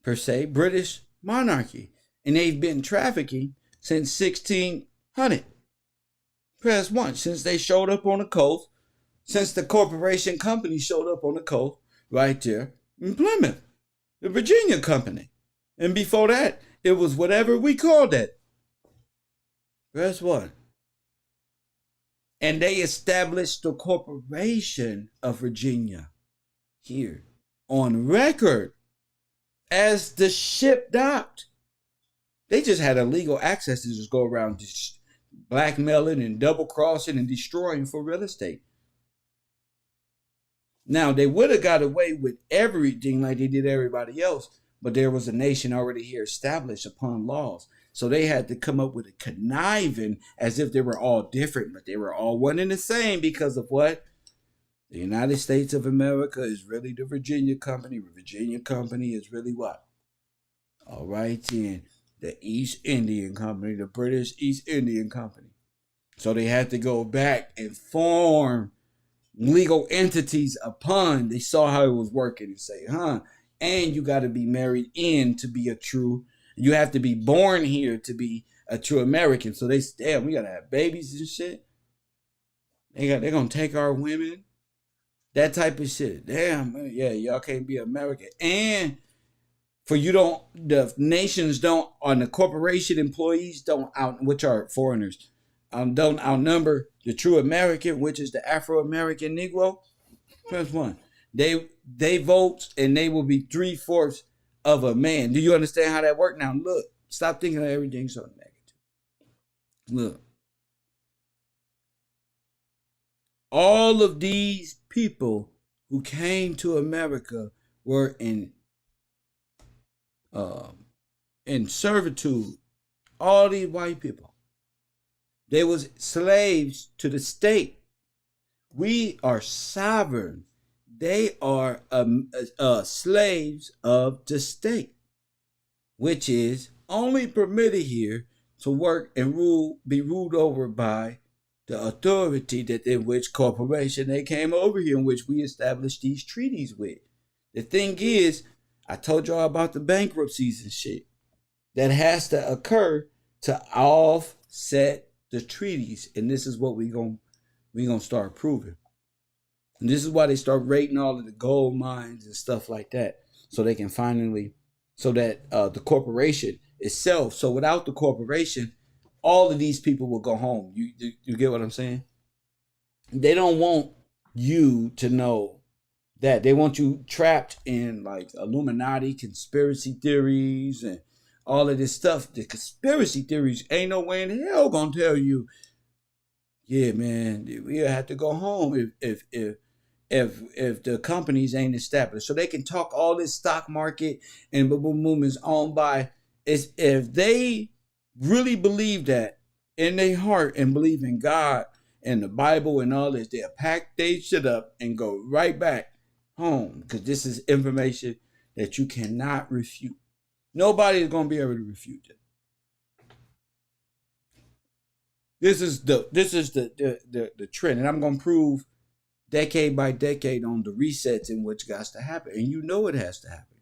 A: per se, British monarchy. And they've been trafficking since 1600. Press 1, since they showed up on the coast, since the corporation company showed up on the coast, right there in Plymouth, the Virginia Company. And before that, it was whatever we called it. Press 1. And they established the Corporation of Virginia here on record as the ship docked. They just had illegal access to just go around just blackmailing and double crossing and destroying for real estate. Now, they would have got away with everything like they did everybody else, but there was a nation already here established upon laws. So they had to come up with a conniving as if they were all different, but they were all one and the same because of what? The United States of America is really the Virginia Company. The Virginia Company is really what? All right, then the East Indian Company, the British East Indian Company. So they had to go back and form legal entities upon they saw how it was working and say, and you got to be married in to be a true, you have to be born here to be a true American. So they damn, we got to have babies and shit. They're going to take our women. That type of shit. Damn, yeah, y'all can't be American. And for you don't, the nations don't, on the corporation employees don't out, which are foreigners, don't outnumber the true American, which is the Afro American Negro. Press one. They vote and they will be 3/4 of a man. Do you understand how that works? Now look, stop thinking of everything so negative. Look. All of these people who came to America were in servitude. All these white people, they was slaves to the state. We are sovereign. They are slaves of the state, which is only permitted here to work and be ruled over by the authority that in which corporation they came over here, in which we established these treaties with. The thing is, I told y'all about the bankruptcies and shit that has to occur to offset the treaties, and this is what we gonna start proving. And this is why they start raiding all of the gold mines and stuff like that, so they can finally, so that the corporation itself. So without the corporation, all of these people will go home. You get what I'm saying? They don't want you to know that. They want you trapped in like Illuminati conspiracy theories and all of this stuff. The conspiracy theories ain't no way in hell gonna tell you, yeah, man, we have to go home if the companies ain't established. So they can talk all this stock market and movements owned by, is if they really believe that in their heart and believe in God and the Bible and all this, they'll pack their shit up and go right back home, because this is information that you cannot refute. Nobody is going to be able to refute it. This is the trend, and I'm going to prove decade by decade on the resets in which got to happen, and you know it has to happen.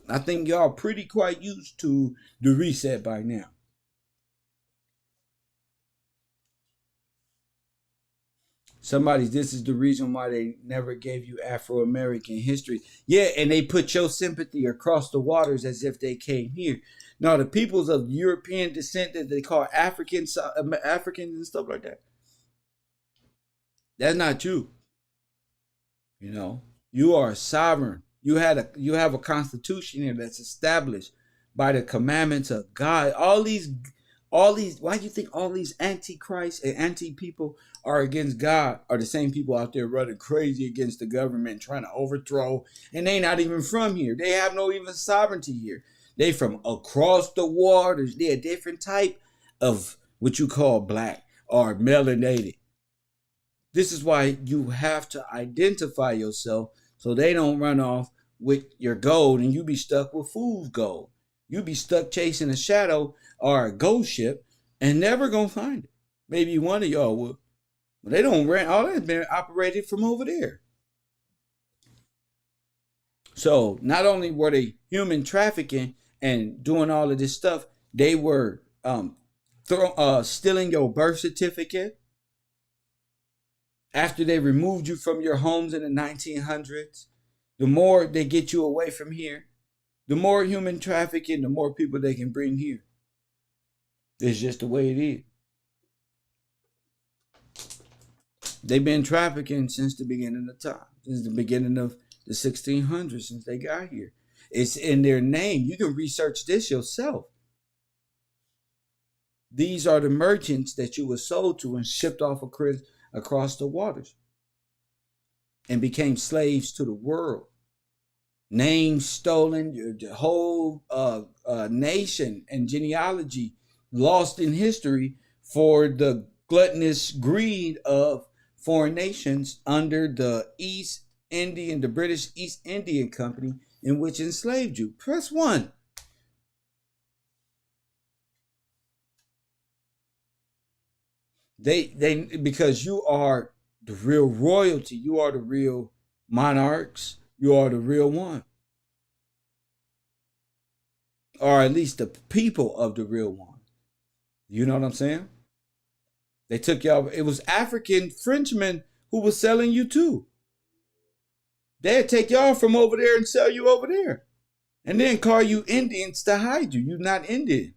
A: I think y'all pretty quite used to the reset by now. This is the reason why they never gave you Afro-American history. Yeah, and they put your sympathy across the waters as if they came here. Now, the peoples of European descent that they call Africans and stuff like that, that's not you. You know, you are sovereign. You have a constitution here that's established by the commandments of God. All these, why do you think all these antichrist and anti-people are against God are the same people out there running crazy against the government, trying to overthrow, and they not even from here. They have no even sovereignty here. They from across the waters. They're a different type of what you call black or melanated. This is why you have to identify yourself so they don't run off with your gold and you be stuck with fool's gold. You be stuck chasing a shadow or a ghost ship and never gonna find it. Maybe one of y'all will. But they don't rent. All that's been operated from over there. So not only were they human trafficking and doing all of this stuff, they were stealing your birth certificate. After they removed you from your homes in the 1900s, the more they get you away from here, the more human trafficking, the more people they can bring here. It's just the way it is. They've been trafficking since the beginning of time, since the beginning of the 1600s, since they got here. It's in their name. You can research this yourself. These are the merchants that you were sold to and shipped off across the waters and became slaves to the world. Names stolen, the whole nation and genealogy lost in history for the gluttonous greed of foreign nations under the British East Indian Company, in which enslaved you. Press 1. They because you are the real royalty, you are the real monarchs, you are the real one. Or at least the people of the real one. You know what I'm saying? They took y'all, it was African Frenchmen who was selling you too. They'd take y'all from over there and sell you over there. And then call you Indians to hide you. You're not Indian.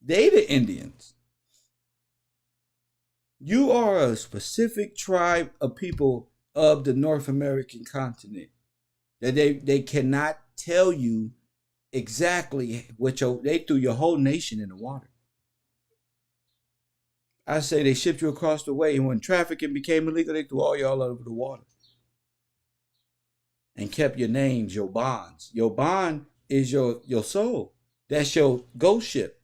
A: They the Indians. You are a specific tribe of people of the North American continent. That they cannot tell you exactly what they threw your whole nation in the water. I say they shipped you across the way, and when trafficking became illegal, they threw all y'all over the water. And kept your names, your bonds. Your bond is your soul. That's your ghost ship.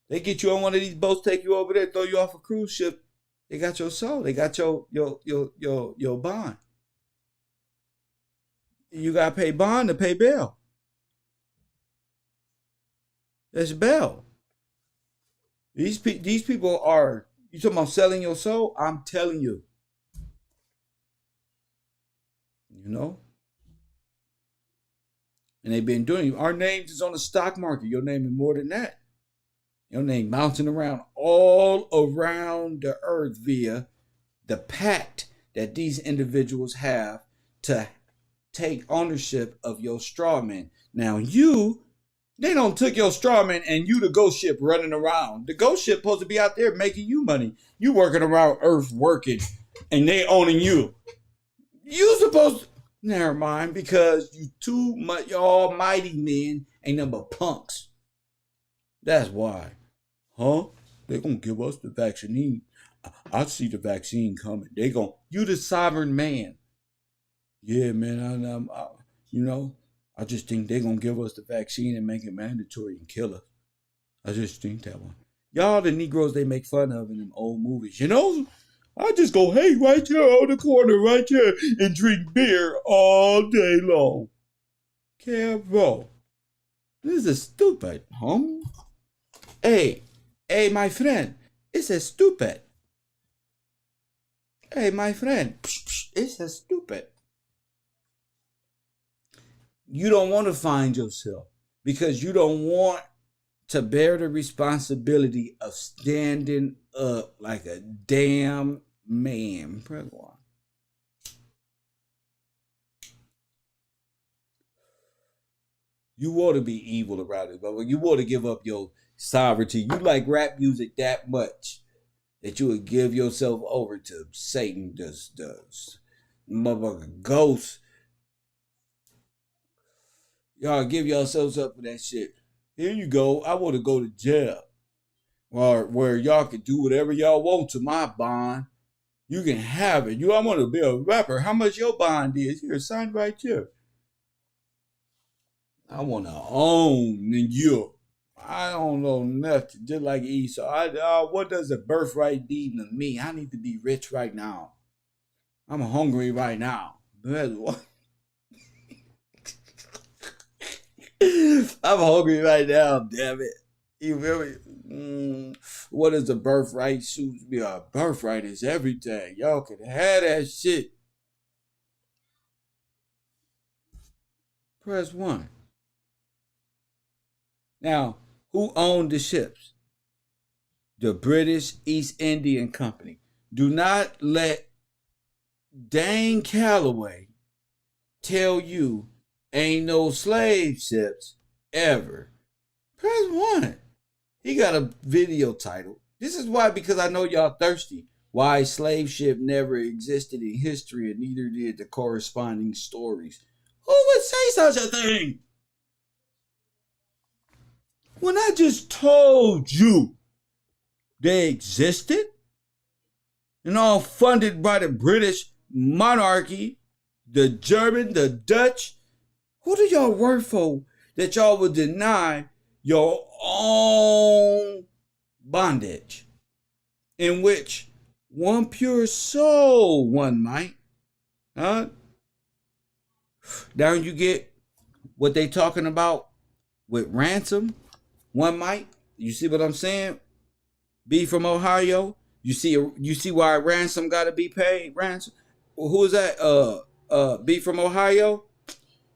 A: They get you on one of these boats, take you over there, throw you off a cruise ship. They got your soul. They got your bond. You gotta pay bond to pay bail. That's bail. These people are, you talking about selling your soul? I'm telling you. You know? And they've been doing it. Our names is on the stock market. Your name is more than that. Your name bouncing around all around the earth via the pact that these individuals have to take ownership of your straw man. Now they don't took your straw man and you the ghost ship running around. The ghost ship supposed to be out there making you money. You working around earth working and they owning you. You supposed to, never mind, because you too much almighty men ain't nothing but punks. That's why. Huh? They gonna give us the vaccine. I see the vaccine coming. You the sovereign man. Yeah, man, I just think they're going to give us the vaccine and make it mandatory and kill us. I just think that one. Y'all, the Negroes they make fun of in them old movies. You know, I just go, hey, right here on the corner, right here, and drink beer all day long. KevRow. This is stupid, homie. Hey, my friend, it's a stupid. Hey, my friend, it's a stupid. You don't want to find yourself because you don't want to bear the responsibility of standing up like a damn man. Press 1. You want to be evil around it, but you want to give up your sovereignty. You like rap music that much that you would give yourself over to Satan, does motherfucker ghosts. Y'all give yourselves up for that shit. Here you go. I want to go to jail. Or where y'all can do whatever y'all want to my bond. You can have it. I want to be a rapper. How much your bond is? Here, sign right here. I want to own you. I don't know nothing. Just like Esau. What does a birthright mean to me? I need to be rich right now. I'm hungry right now. That's what. I'm hungry right now, damn it. You feel me? What is a birthright? Suits me. A birthright is everything. Y'all can have that shit. Press 1. Now, who owned the ships? The British East Indian Company. Do not let Dane Calloway tell you ain't no slave ships ever. Press 1. He got a video title. This is why, because I know y'all thirsty. Why slave ship never existed in history and neither did the corresponding stories. Who would say such a thing? When I just told you they existed and all funded by the British monarchy, the German, the Dutch, who do y'all work for that y'all would deny your own bondage? In which one pure soul, one might, huh? Down you get what they talking about with ransom, one might. You see what I'm saying? B from Ohio. You see why ransom gotta be paid? Ransom. Well, who is that? B from Ohio.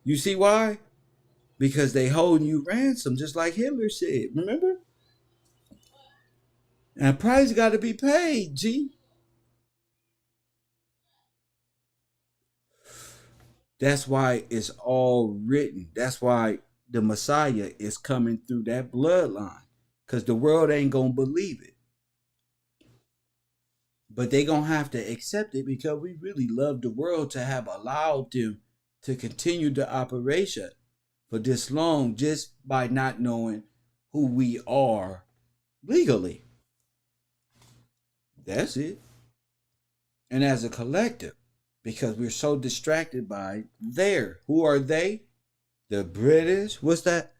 A: You see why? Because they holding you ransom, just like Hitler said. Remember? And a price got to be paid, G. That's why it's all written. That's why the Messiah is coming through that bloodline. Because the world ain't going to believe it. But they going to have to accept it because we really love the world to have allowed them to continue the operation for this long just by not knowing who we are legally. That's it. And as a collective, because we're so distracted by who are they? The British. What's that?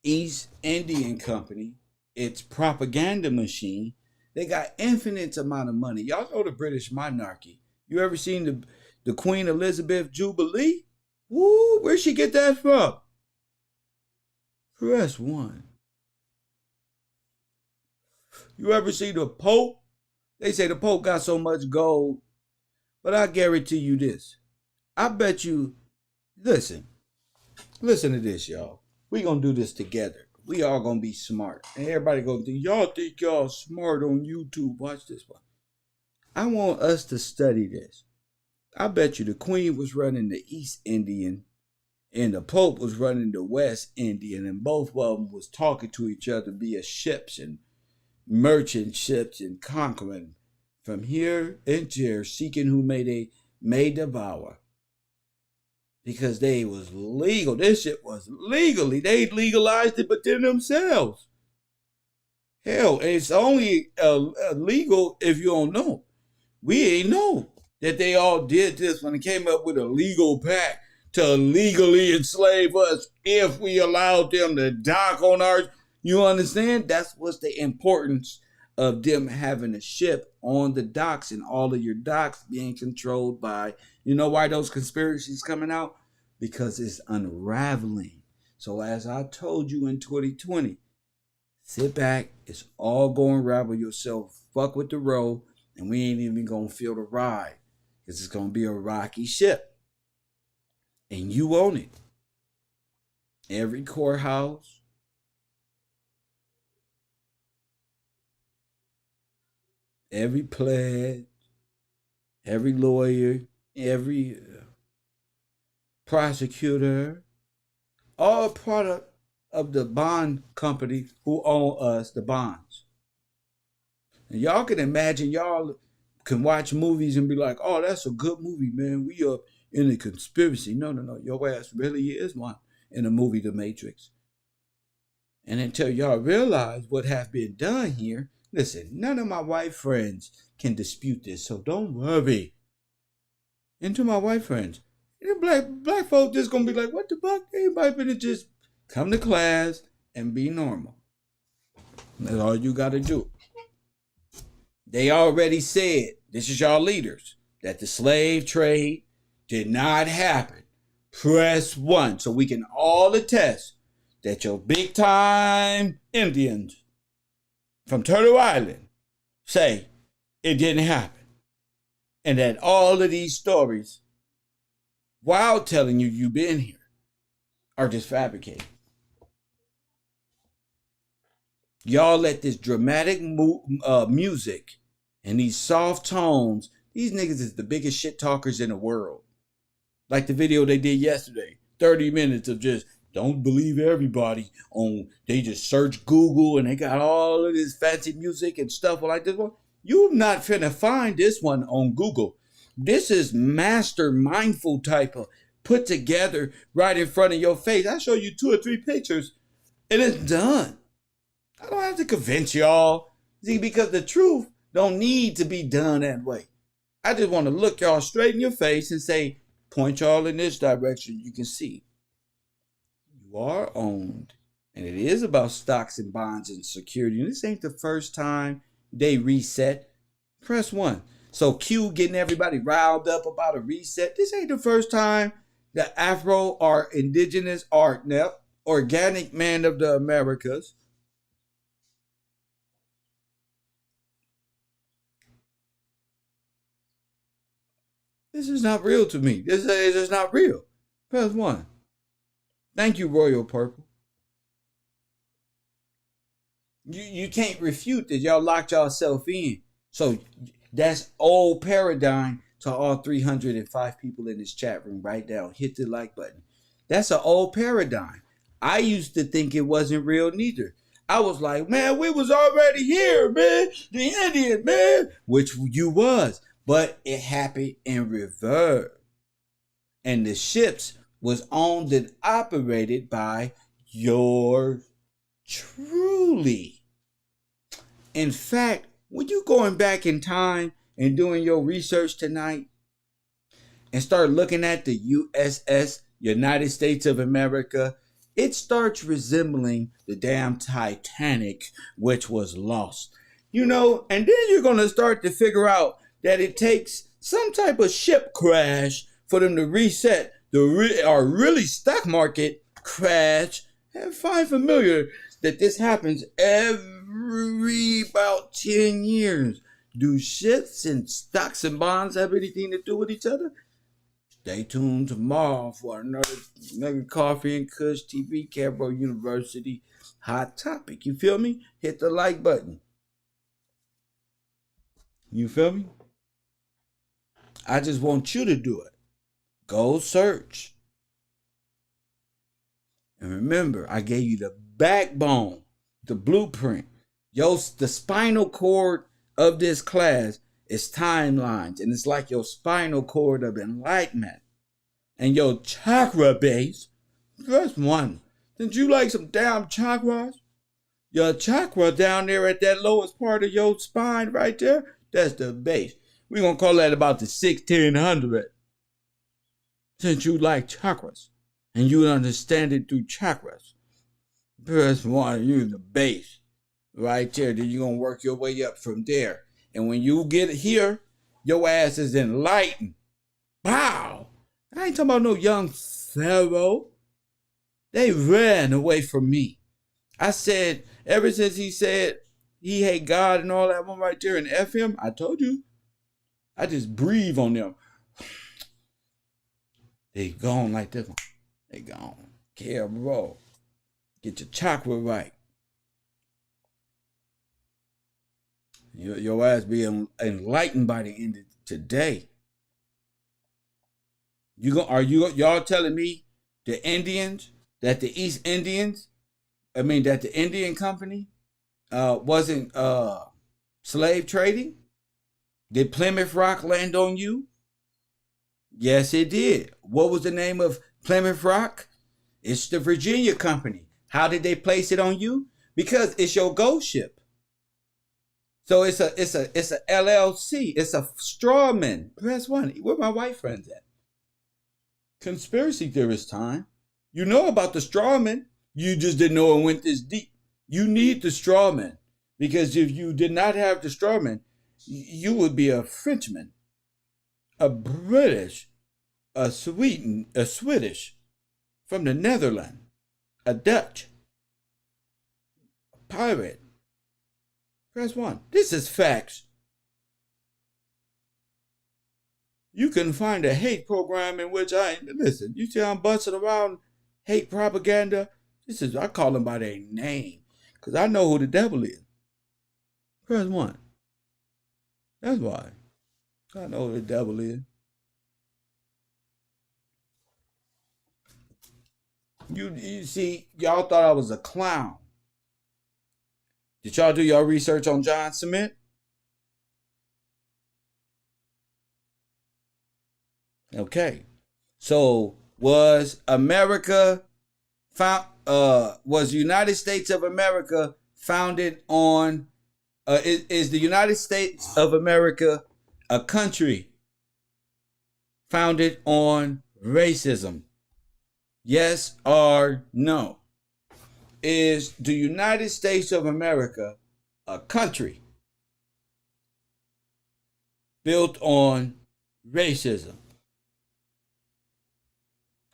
A: East Indian Company. It's propaganda machine. They got infinite amount of money. Y'all know the British monarchy. You ever seen the Queen Elizabeth Jubilee? Woo, where'd she get that from? Press 1. You ever see the Pope? They say the Pope got so much gold. But I guarantee you this. I bet you, listen to this, y'all. We gonna do this together. We all gonna be smart. And everybody gonna think, y'all think y'all smart on YouTube. Watch this one. I want us to study this. I bet you the Queen was running the East Indian and the Pope was running the West Indian, and both of them was talking to each other via ships and merchant ships and conquering from here and there, seeking who may devour. Because they was legal. This shit was legally. They legalized it, but then themselves. Hell, it's only illegal if you don't know. We ain't know that they all did this when they came up with a legal pact to legally enslave us if we allowed them to dock on our... You understand? That's what's the importance of them having a ship on the docks and all of your docks being controlled by... You know why those conspiracies coming out? Because it's unraveling. So as I told you in 2020, sit back. It's all going to unravel yourself. Fuck with the road. And we ain't even going to feel the ride. Because it's going to be a rocky ship. And you own it. Every courthouse, every pledge, every lawyer, every prosecutor, all product of the bond company who own us the bonds. And y'all can imagine, y'all can watch movies and be like, oh, that's a good movie, man. We up in a conspiracy. No. Your ass really is one in the movie The Matrix. And until y'all realize what has been done here, listen, none of my white friends can dispute this, so don't worry. And to my white friends, black folk just gonna be like, what the fuck? Everybody better just come to class and be normal. That's all you gotta do. They already said, this is y'all leaders, that the slave trade did not happen. Press 1 so we can all attest that your big time Indians from Turtle Island say it didn't happen. And that all of these stories, while telling you you've been here, are just fabricated. Y'all let this dramatic music and these soft tones, these niggas is the biggest shit talkers in the world. Like the video they did yesterday, 30 minutes of just, don't believe everybody on, they just search Google and they got all of this fancy music and stuff like this one. You're not finna find this one on Google. This is master mindful type of put together right in front of your face. I show you 2 or 3 pictures and it's done. I don't have to convince y'all. See, because the truth don't need to be done that way. I just want to look y'all straight in your face and say, point y'all in this direction. You can see you are owned. And it is about stocks and bonds and security. And this ain't the first time they reset. Press 1. So Q getting everybody riled up about a reset. This ain't the first time the Afro or indigenous art, organic man of the Americas, this is not real to me. This is not real. Press 1. Thank you, Royal Purple. You can't refute that y'all locked yourself in. So that's old paradigm to all 305 people in this chat room right now. Hit the like button. That's an old paradigm. I used to think it wasn't real neither. I was like, man, we was already here, man. The Indian, man. Which you was. But it happened in reverse. And the ships was owned and operated by yours truly. In fact, when you going back in time and doing your research tonight and start looking at the USS, United States of America, it starts resembling the damn Titanic, which was lost. You know, and then you're going to start to figure out that it takes some type of ship crash for them to reset the really stock market crash. And find familiar that this happens every about 10 years. Do ships and stocks and bonds have anything to do with each other? Stay tuned tomorrow for another Coffee and Kush TV, KevRow University hot topic. You feel me? Hit the like button. You feel me? I just want you to do it. Go search. And remember, I gave you the backbone, the blueprint. The spinal cord of this class is timelines. And it's like your spinal cord of enlightenment. And your chakra base, press 1. Did you like some damn chakras? Your chakra down there at that lowest part of your spine right there, that's the base. We're going to call that about the 1600. Since you like chakras. And you understand it through chakras. Press 1, you're the base. Right there. Then you're going to work your way up from there. And when you get here, your ass is enlightened. Wow. I ain't talking about no young pharaoh. They ran away from me. I said, ever since he said he hate God and all that one right there and F him, I told you. I just breathe on them. They gone like this one. They gone. KevRow. Get your chakra right. Your ass be enlightened by the end of today. Y'all telling me the Indians, that the East Indians, that the Indian company wasn't slave trading? Did Plymouth Rock land on you? Yes, it did. What was the name of Plymouth Rock? It's the Virginia Company. How did they place it on you? Because it's your ghost ship. So it's a LLC. It's a strawman. Press 1. Where my white friends at? Conspiracy theorist time. You know about the strawman. You just didn't know it went this deep. You need the strawman. Because if you did not have the strawman, you would be a Frenchman, a British, a Swedish, from the Netherlands, a Dutch, a pirate. Press 1. This is facts. You can find a hate program in which listen, you see I'm busting around hate propaganda. I call them by their name. Because I know who the devil is. Press 1. That's why. I know who the devil is. You see, y'all thought I was a clown. Did y'all do your research on John Smith? Okay. So was America was United States of America founded on is the United States of America a country founded on racism? Yes or no? Is the United States of America a country built on racism?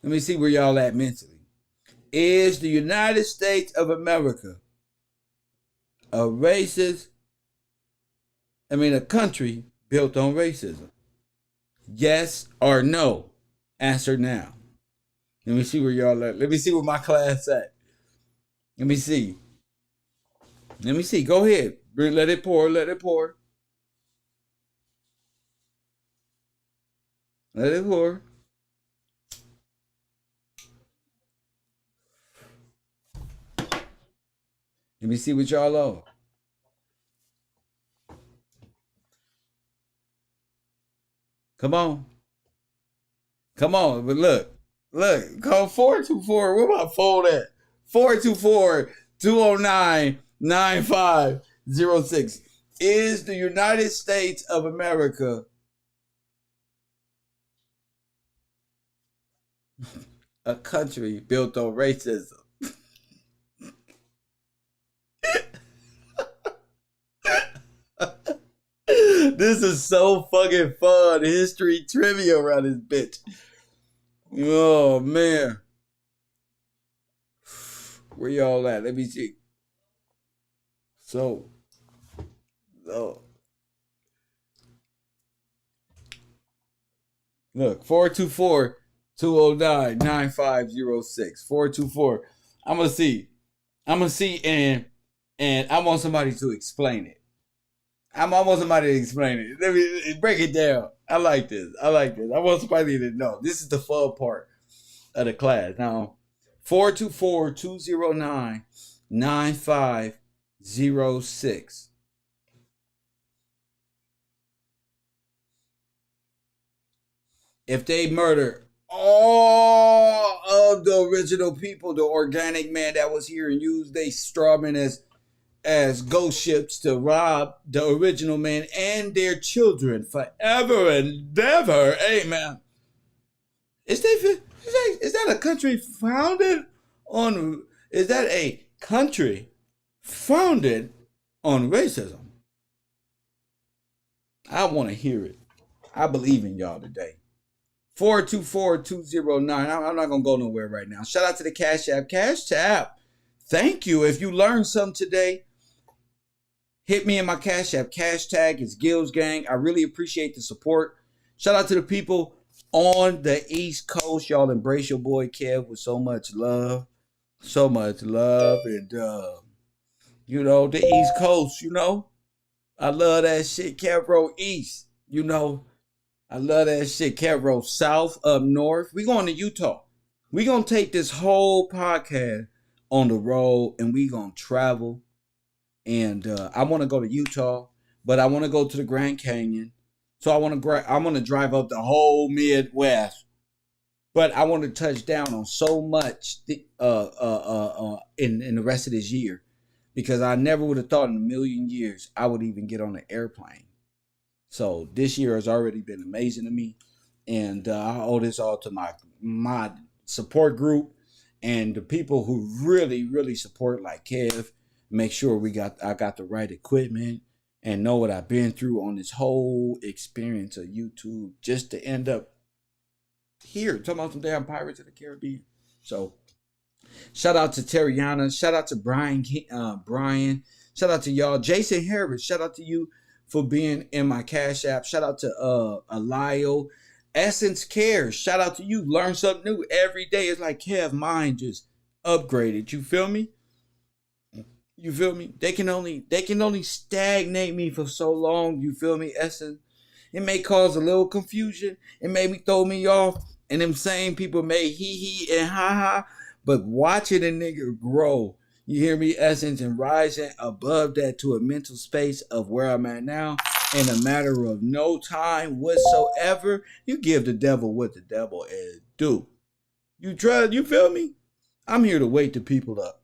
A: Let me see where y'all at mentally. Is the United States of America a country built on racism? Yes or no? Answer now. Let me see where y'all at. Let me see where my class at. Let me see. Go ahead. Let it pour. Let it pour. Let it pour. Let me see what y'all are. Come on. Come on. But look. Call 424. Where my phone at? 424-209-9506. Is the United States of America a country built on racism? This is so fucking fun. History trivia around this bitch. Oh, man. Where y'all at? Let me see. So. Look, 424-209-9506. 424. I'm gonna see, and I want somebody to explain it. I want somebody to explain it. Let me break it down. I like this. I want somebody to know. This is the fun part of the class. Now, 424-209-9506. If they murder all of the original people, the organic man that was here, and used they strawmen as ghost ships to rob the original man and their children forever and ever. Amen. Is that a country founded on? Is that a country founded on racism? I want to hear it. I believe in y'all today. 424-209. I'm not going to go nowhere right now. Shout out to the Cash App. Cash App. Thank you. If you learned something today, hit me in my Cash App. Cash tag is Gills Gang. I really appreciate the support. Shout out to the people on the East Coast. Y'all embrace your boy Kev with so much love. So much love. And, the East Coast, I love that shit. KevRow East, I love that shit. KevRow South, up north. We going to Utah. We going to take this whole podcast on the road, and we going to travel. And I want to go to Utah, but I want to go to the Grand Canyon. So I want to drive up the whole Midwest. But I want to touch down on so much in the rest of this year, because I never would have thought in a million years I would even get on an airplane. So this year has already been amazing to me, and I owe this all to my support group and the people who really, really support, like Kev. Make sure I got the right equipment and know what I've been through on this whole experience of YouTube, just to end up here talking about some damn Pirates of the Caribbean. So shout out to Terriana. Shout out to Brian. Shout out to y'all. Jason Harris. Shout out to you for being in my Cash App. Shout out to Alio. Essence Cares. Shout out to you. Learn something new every day. It's like Kev, mine just upgraded. You feel me? You feel me? They can only stagnate me for so long. You feel me, Essence? It may cause a little confusion. It may throw me off. And them same people may hee and ha. But watching a nigga grow, you hear me, Essence, and rising above that to a mental space of where I'm at now, in a matter of no time whatsoever, you give the devil what the devil is due. You feel me? I'm here to wake the people up.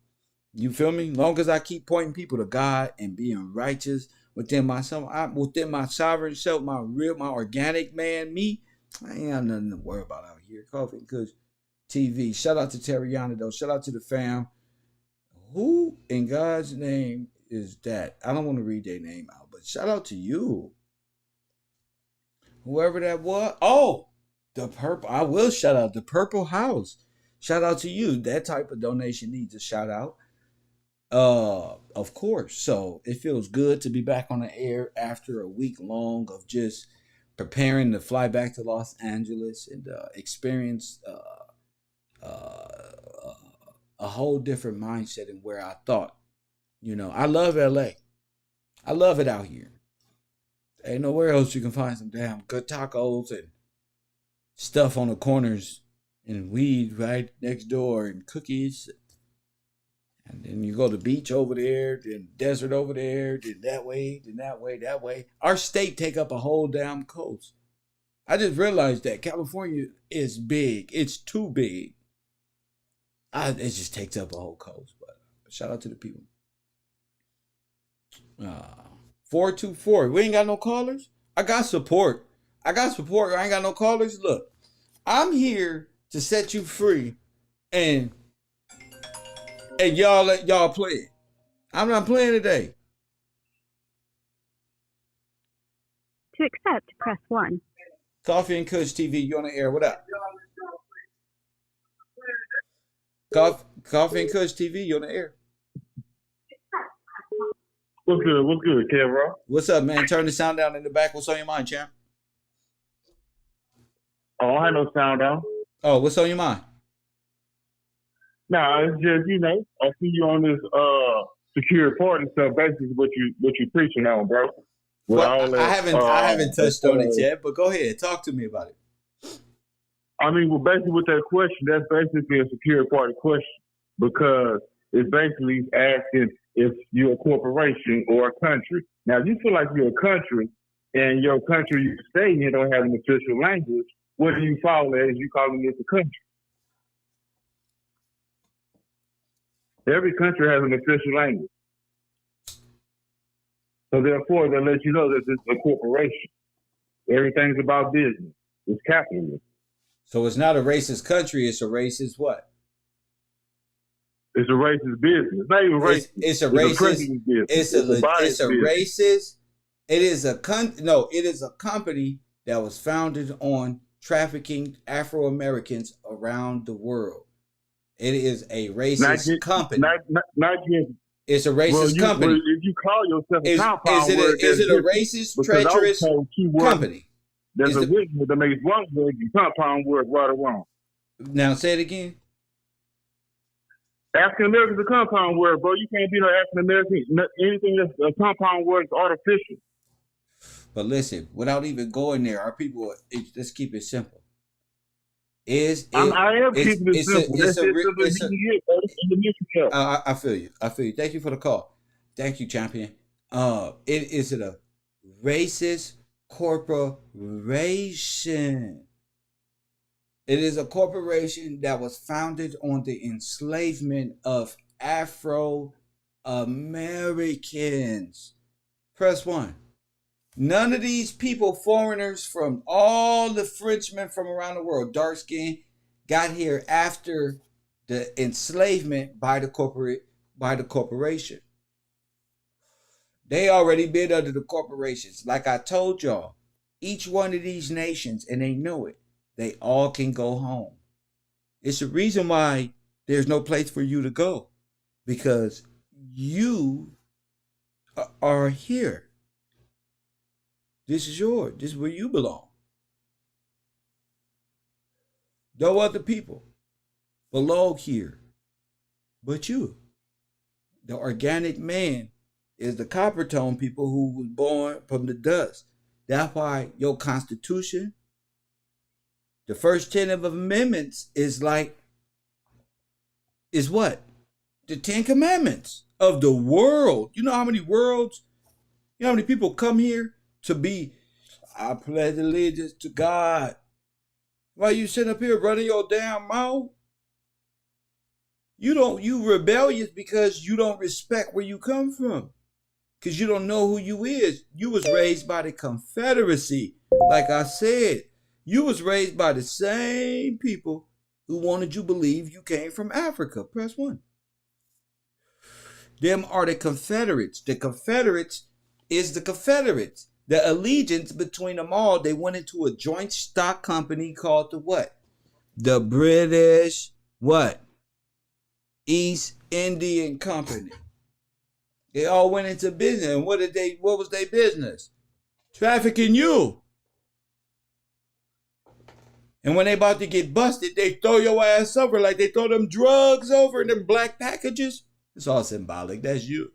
A: You feel me? Long as I keep pointing people to God and being righteous within myself, within my sovereign self, my organic man, me, I ain't got nothing to worry about out here. Coffee and Kush TV. Shout out to Terriana though. Shout out to the fam. Who in God's name is that? I don't want to read their name out, but shout out to you. Whoever that was. Oh, the purple. I will shout out the Purple House. Shout out to you. That type of donation needs a shout out. Of course. So it feels good to be back on the air after a week long of just preparing to fly back to Los Angeles and experience a whole different mindset and where I thought. I love LA. I love it out here. Ain't nowhere else you can find some damn good tacos and stuff on the corners and weed right next door and cookies. And then you go to the beach over there, then desert over there, then that way, then that way, that way. Our state take up a whole damn coast. I just realized that California is big. It's too big. It just takes up a whole coast. But shout out to the people. 424. We ain't got no callers. I got support. I ain't got no callers. Look, I'm here to set you free, and y'all let y'all play it. I'm not playing today.
B: To accept, press 1.
A: Coffee and Kush TV, you on the air. What up? Coffee and Kush TV, you on the air.
C: What's good? What's good, KevRow?
A: What's up, man? Turn the sound down in the back. What's on your mind, champ?
C: Oh, I had no sound on.
A: Oh, what's on your mind?
C: Nah, it's just, I see you on this secure party stuff. Basically, what you preaching on, bro.
A: Well, I haven't touched on it yet, but go ahead, talk to me about it.
C: I mean, well, basically with that question, that's basically a secure party question because it's basically asking if you're a corporation or a country. Now, if you feel like you're a country and your country you stay in don't have an official language, what do you follow as you calling it a country? Every country has an official language. So therefore, they let you know that it's a corporation. Everything's about business. It's capitalism.
A: So it's not a racist country. It's a racist what?
C: It's a racist business. It's not even racist.
A: It's a racist. It's a racist. It is a company that was founded on trafficking Afro Americans around the world. It is a racist company.
C: Not just.
A: It's a racist company.
C: If you call yourself a compound word,
A: is it a racist, treacherous company?
C: There's a witness that makes one word, the compound word, right or wrong.
A: Now say it again.
C: African American is a compound word, bro. You can't be no African American. Anything that's a compound word is artificial.
A: But listen, without even going there, our people. Let's keep it simple. I am keeping it simple. I feel you. Thank you for the call. Thank you, champion. Is it a racist corporation? It is a corporation that was founded on the enslavement of Afro Americans. Press 1. None of these people, foreigners from all the Frenchmen from around the world, dark skin, got here after the enslavement by the corporation. They already been under the corporations. Like I told y'all, each one of these nations, and they know it, they all can go home. It's the reason why there's no place for you to go, because you are here. This is yours. This is where you belong. No other people belong here but you. The organic man is the copper tone people who was born from the dust. That's why your Constitution, the first 10 of amendments is what? The 10 Commandments of the world. You know how many worlds, you know how many people come here to be, I pledge allegiance to God. Why you sitting up here running your damn mouth You rebellious because you don't respect where you come from. Because you don't know who you is. You was raised by the Confederacy. Like I said, you was raised by the same people who wanted you to believe you came from Africa. Press 1. Them are the Confederates. The Confederates is the Confederates. The allegiance between them all, they went into a joint stock company called the what? The British what? East Indian Company. They all went into business. And what was their business? Trafficking you. And when they about to get busted, they throw your ass over like they throw them drugs over in them black packages. It's all symbolic. That's you.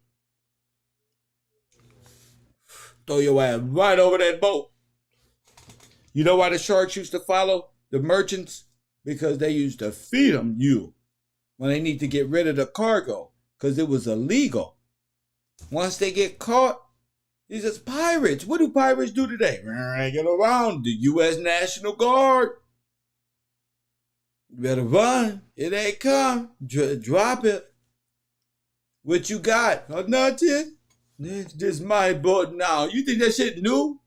A: Throw your ass right over that boat. You know why the sharks used to follow the merchants? Because they used to feed them you when they need to get rid of the cargo because it was illegal. Once they get caught, these are pirates. What do pirates do today? Get around the U.S. National Guard. You better run. It ain't come. Drop it. What you got? Oh, nothing. This my boat now. You think that shit new?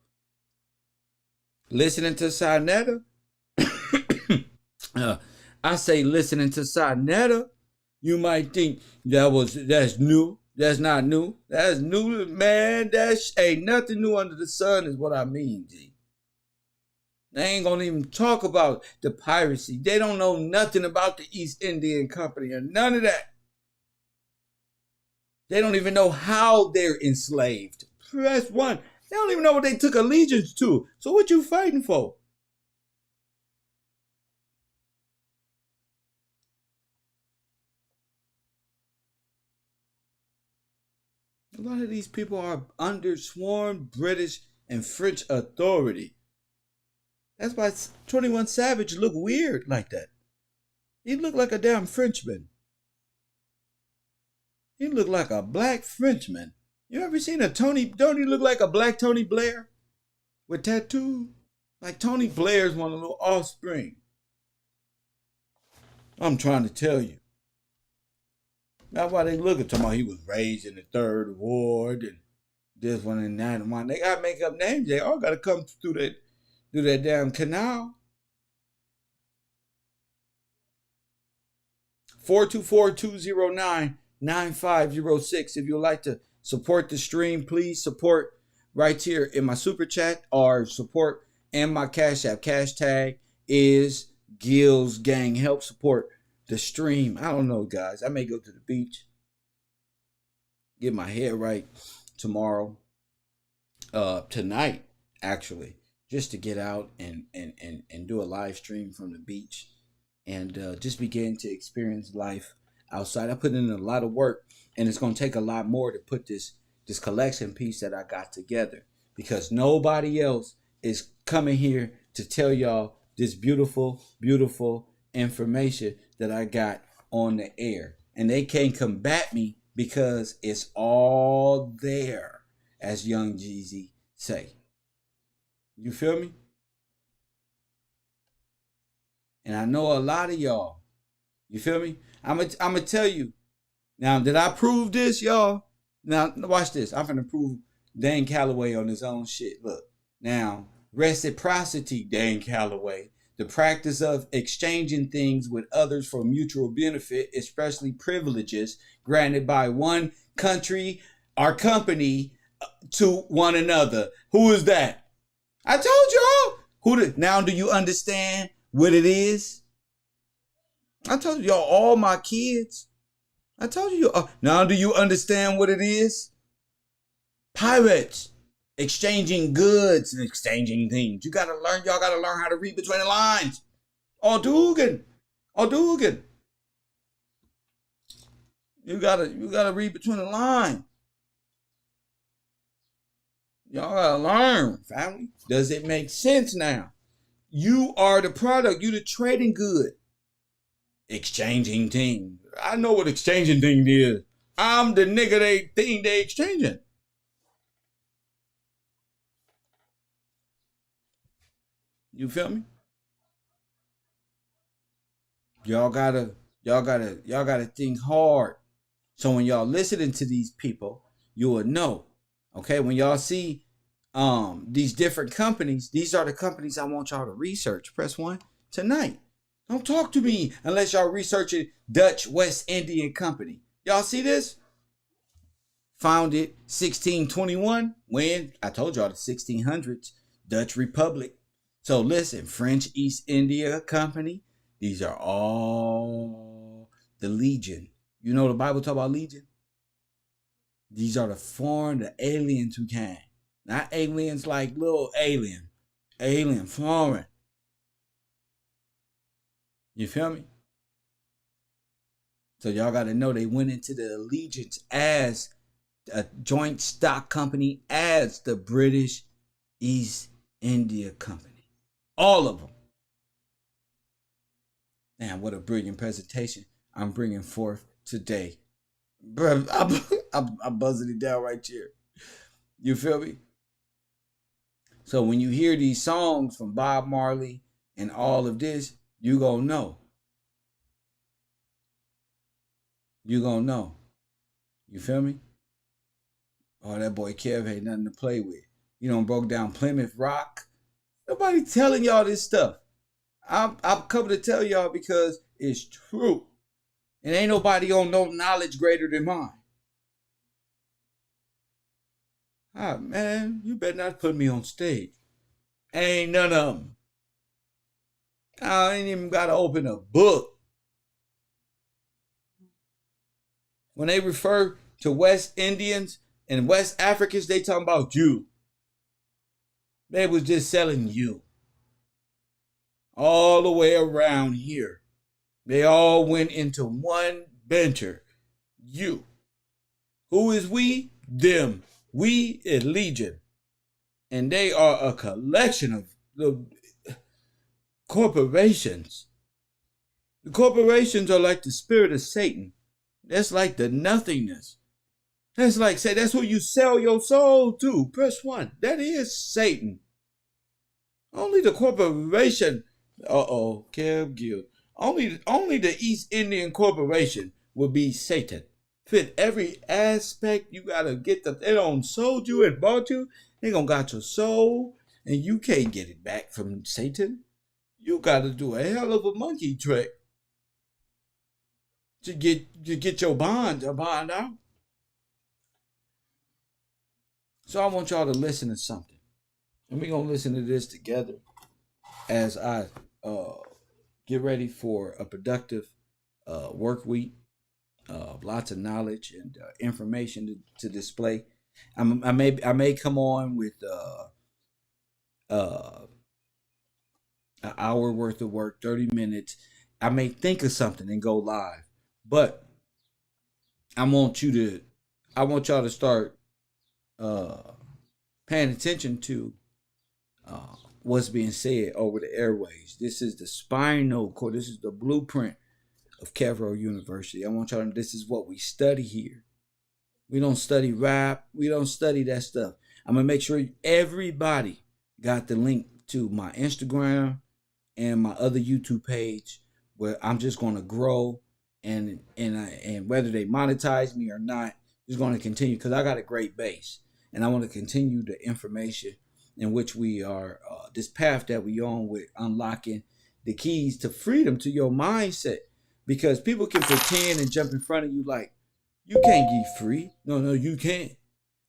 A: Listening to Sinetta? I say listening to Sinetta. You might think that's new. That's not new. That's new, man. That ain't nothing new under the sun is what I mean, G. They ain't gonna even talk about the piracy. They don't know nothing about the East Indian Company or none of that. They don't even know how they're enslaved. Press 1. They don't even know what they took allegiance to. So what you fighting for? A lot of these people are under sworn British and French authority. That's why 21 Savage look weird like that. He looked like a damn Frenchman. He looked like a black Frenchman. You ever seen a Tony? Don't he look like a black Tony Blair with tattoo? Like Tony Blair's one of the little offspring. I'm trying to tell you. That's why they look at him. He was raised in the 3rd Ward and this one and that and one. They gotta make up names. They all gotta come through that damn canal. 424-209-9506. If you'd like to support the stream, please support right here in my super chat or support and my Cash App. Cash tag is Gills Gang. Help support the stream. I don't know, guys. I may go to the beach, get my hair right tomorrow, tonight, actually, just to get out and do a live stream from the beach and just begin to experience life outside. I put in a lot of work, and it's going to take a lot more to put this collection piece that I got together because nobody else is coming here to tell y'all this beautiful, beautiful information that I got on the air. And they can't combat me because it's all there, as Young Jeezy say. You feel me? And I know a lot of y'all. You feel me? I'm gonna tell you. Now, did I prove this, y'all? Now, watch this. I'm gonna prove Dan Calloway on his own shit. Look. Now, reciprocity, Dan Calloway. The practice of exchanging things with others for mutual benefit, especially privileges granted by one country or company to one another. Who is that? I told y'all. Now do you understand what it is? I told y'all, all my kids. I told you. Now do you understand what it is? Pirates. Exchanging goods and exchanging things. Y'all gotta learn how to read between the lines. Dugan. You gotta read between the lines. Y'all gotta learn, family. Does it make sense now? You are the product, you the trading good. Exchanging things. I know what exchanging thing is. I'm the nigga they exchanging. You feel me? Y'all gotta Y'all gotta think hard. So when y'all listening to these people, you will know. Okay, when y'all see these different companies, these are the companies I want y'all to research. Press 1 tonight. Don't talk to me unless y'all researching Dutch West Indian Company. Y'all see this? Founded 1621, when I told y'all the 1600s, Dutch Republic. So listen, French East India Company. These are all the Legion. You know the Bible talk about Legion? These are the aliens who came. Not aliens like little alien. Alien, foreign. You feel me? So y'all got to know they went into the allegiance as a joint stock company as the British East India Company. All of them. Man, what a brilliant presentation I'm bringing forth today. Bro, I'm buzzing it down right here. You feel me? So when you hear these songs from Bob Marley and all of this, you gonna know. You gonna know. You feel me? Oh, that boy Kev ain't nothing to play with. You done broke down Plymouth Rock. Nobody telling y'all this stuff. I'm coming to tell y'all because it's true. And ain't nobody on no knowledge greater than mine. Ah, man, you better not put me on stage. Ain't none of them. I ain't even got to open a book. When they refer to West Indians and West Africans, they talking about you. They was just selling you. All the way around here. They all went into one venture. You. Who is we? Them. We is Legion. And they are a collection of the corporations. The corporations are like the spirit of Satan. That's like the nothingness. That's like, say, that's who you sell your soul to. Press 1. That is Satan. Only the corporation. Kev Gill. Only the East Indian Corporation would be Satan. Fit every aspect. You gotta get they don't sold you and bought you. They gonna got your soul, and you can't get it back from Satan. You gotta do a hell of a monkey trick to get your bond out. So I want y'all to listen to something, and we're gonna listen to this together as I get ready for a productive work week. Lots of knowledge and information to display. I may come on with an hour worth of work, 30 minutes. I may think of something and go live, but I want y'all to start paying attention to what's being said over the airways. This is the spinal cord. This is the blueprint of KevRow University. I want y'all to know this is what we study here. We don't study rap. We don't study that stuff. I'm going to make sure everybody got the link to my Instagram and my other YouTube page where I'm just going to grow and whether they monetize me or not, just going to continue because I got a great base and I want to continue the information in which we are, this path that we on with unlocking the keys to freedom to your mindset. Because people can pretend and jump in front of you like, you can't get free. No, you can't.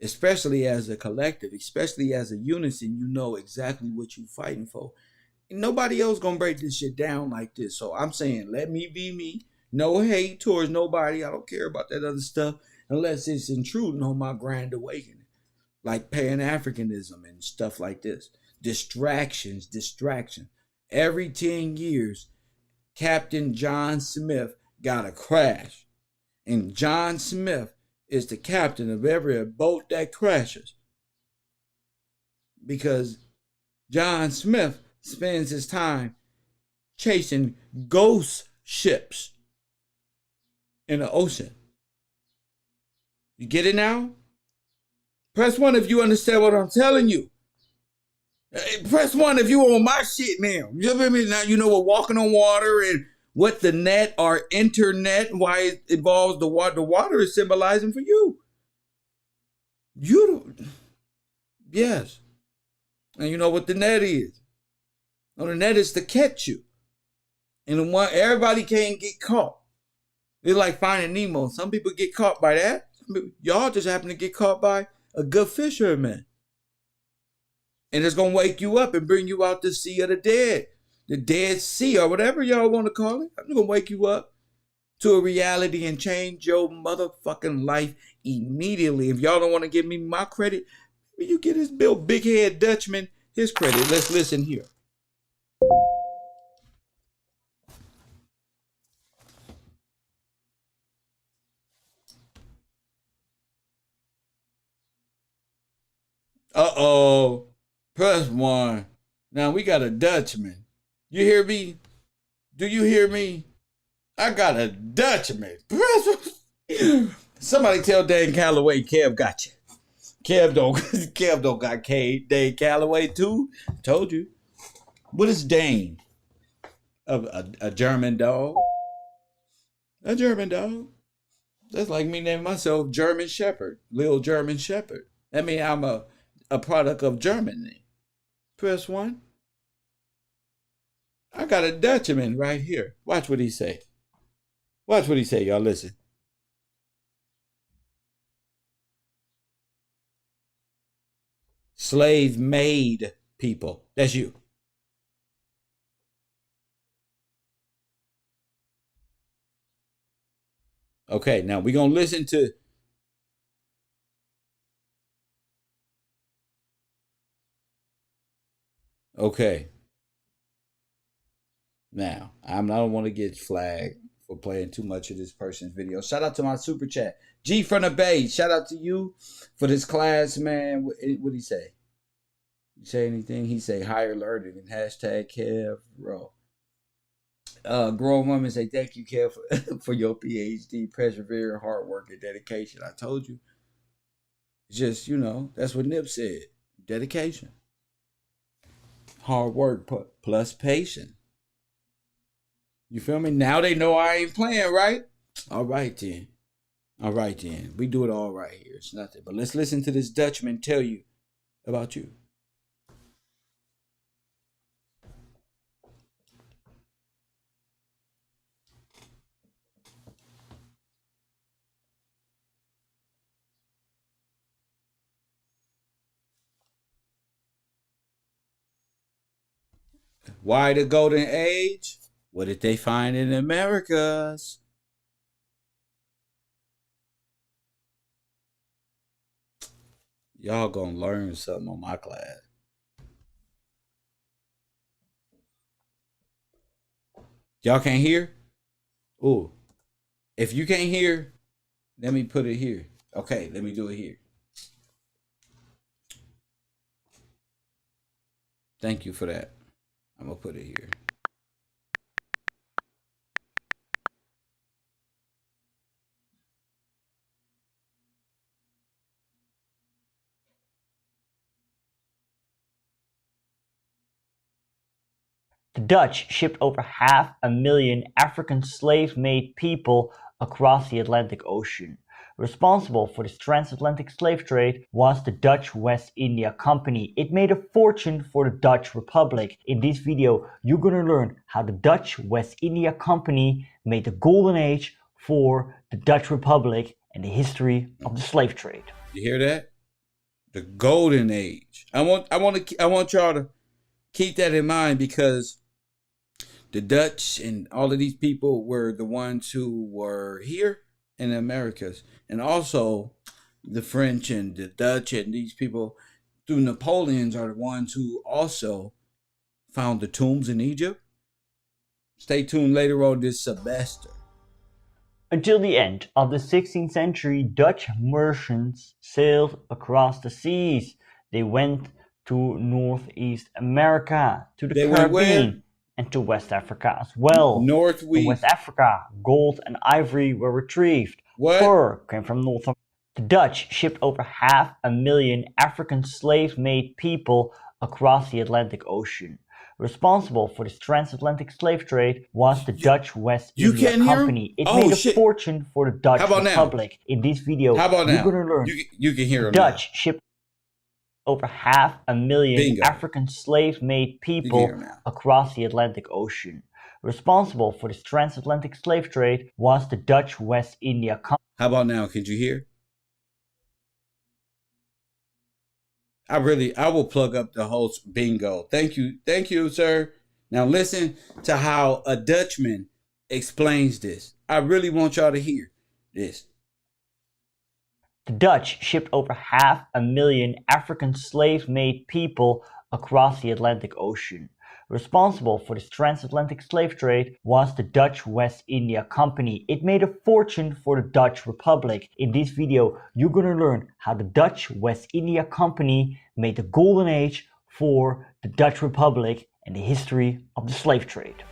A: Especially as a collective, especially as a unison, you know exactly what you're fighting for. And nobody else gonna break this shit down like this. So I'm saying, let me be me. No hate towards nobody. I don't care about that other stuff unless it's intruding on my grand awakening. Like Pan-Africanism and stuff like this. Distraction. Every 10 years, Captain John Smith got a crash. And John Smith is the captain of every boat that crashes. Because John Smith spends his time chasing ghost ships in the ocean. You get it now? Press 1 if you understand what I'm telling you. Press 1 if you on my shit now. You feel me? Now you know what walking on water and what the net or internet, why it involves the water. The water is symbolizing for you. You don't. Yes. And you know what the net is? No, the net is to catch you. And the one everybody can't get caught. It's like Finding Nemo. Some people get caught by that. Y'all just happen to get caught by a good fisherman. And it's going to wake you up and bring you out the sea of the dead. The Dead Sea or whatever y'all want to call it. I'm going to wake you up to a reality and change your motherfucking life immediately. If y'all don't want to give me my credit, maybe you get this big head Dutchman his credit. Let's listen here. Uh-oh. Press 1. Now we got a Dutchman. You hear me? Do you hear me? I got a Dutchman. Somebody tell Dan Calloway Kev got you. Kev don't got Dane Calloway too. Told you. What is Dane? A German dog? A German dog. That's like me naming myself German Shepherd. Little German Shepherd. That means I'm a product of Germany. Press 1. I got a Dutchman right here. Watch what he say. Watch what he say, y'all. Listen. Slave-made people. That's you. Okay, now we're going to listen to... Okay. Now, I don't want to get flagged for playing too much of this person's video. Shout out to my super chat. G from the Bay. Shout out to you for this class, man. What did he say? You say anything? He say higher learning and hashtag KevRow. Grown woman say thank you, Kev, for your PhD, persevere, hard work, and dedication. I told you. It's just, that's what Nip said. Dedication. Hard work plus patience. You feel me? Now they know I ain't playing, right? All right, then. All right, then. We do it all right here. It's nothing. But let's listen to this Dutchman tell you about you. Why the golden age? What did they find in Americas? Y'all gonna learn something on my class. Y'all can't hear? Ooh. If you can't hear, let me put it here. Okay, let me do it here. Thank you for that. I'm gonna put it here.
D: The Dutch shipped over 500,000 African slave-made people across the Atlantic Ocean. Responsible for this transatlantic slave trade was the Dutch West India Company. It made a fortune for the Dutch Republic. In this video, you're gonna learn how the Dutch West India Company made the golden age for the Dutch Republic and the history of the slave trade.
A: You hear that? The golden age. I want y'all to keep that in mind, because the Dutch and all of these people were the ones who were here in the Americas. And also the French and the Dutch and these people through Napoleons are the ones who also found the tombs in Egypt. Stay tuned later on this semester.
D: Until the end of the 16th century, Dutch merchants sailed across the seas. They went to Northeast America, to the Caribbean, and to West Africa as well. In West Africa, gold and ivory were retrieved. Fur came from North America. The Dutch shipped over 500,000 African slave-made people across the Atlantic Ocean. Responsible for this transatlantic slave trade was the Dutch West
A: You
D: India
A: can't hear him?
D: Company. It
A: Oh,
D: made a
A: shit.
D: fortune for the Dutch
A: How about now?
D: Republic. In this video,
A: How about
D: you're
A: now?
D: gonna learn
A: You can hear him
D: Dutch shipped over 500,000
A: Bingo.
D: African slave-made people
A: hear him now.
D: across the Atlantic Ocean. Responsible for this transatlantic slave trade was the Dutch West India Company.
A: How about now? Could you hear? I will plug up the whole bingo. Thank you, sir. Now listen to how a Dutchman explains this. I really want y'all to hear this.
D: The Dutch shipped over 500,000 African slave-made people across the Atlantic Ocean. Responsible for this transatlantic slave trade was the Dutch West India Company. It made a fortune for the Dutch Republic. In this video, you're gonna learn how the Dutch West India Company made the golden age for the Dutch Republic and the history of the slave trade.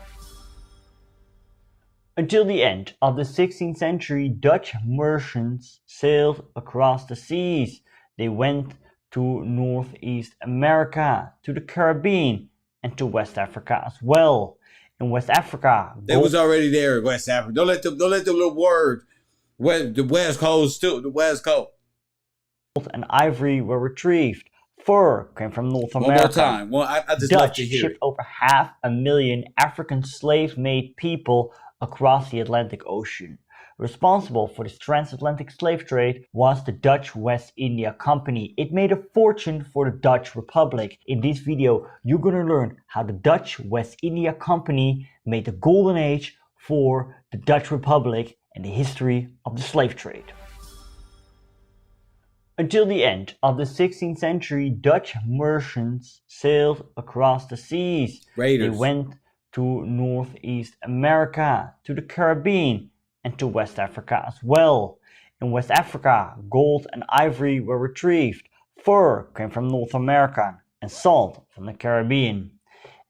D: Until the end of the 16th century, Dutch merchants sailed across the seas. They went to Northeast America, to the Caribbean, and to West Africa as well. In West Africa,
A: they was already there in West Africa. Don't let them little words. The West Coast too. The West Coast.
D: Gold and ivory were retrieved. Fur came from North America.
A: One more time. Well, I just love
D: Dutch
A: to hear
D: shipped
A: it.
D: over 500,000 African slave-made people across the Atlantic Ocean. Responsible for this transatlantic slave trade was the Dutch West India Company. It made a fortune for the Dutch Republic. In this video, you're gonna learn how the Dutch West India Company made the golden age for the Dutch Republic and the history of the slave trade. Until the end of the 16th century, Dutch merchants sailed across the seas.
A: Raiders.
D: They went to Northeast America, to the Caribbean, and to West Africa as well. In West Africa, gold and ivory were retrieved. Fur came from North America and salt from the Caribbean.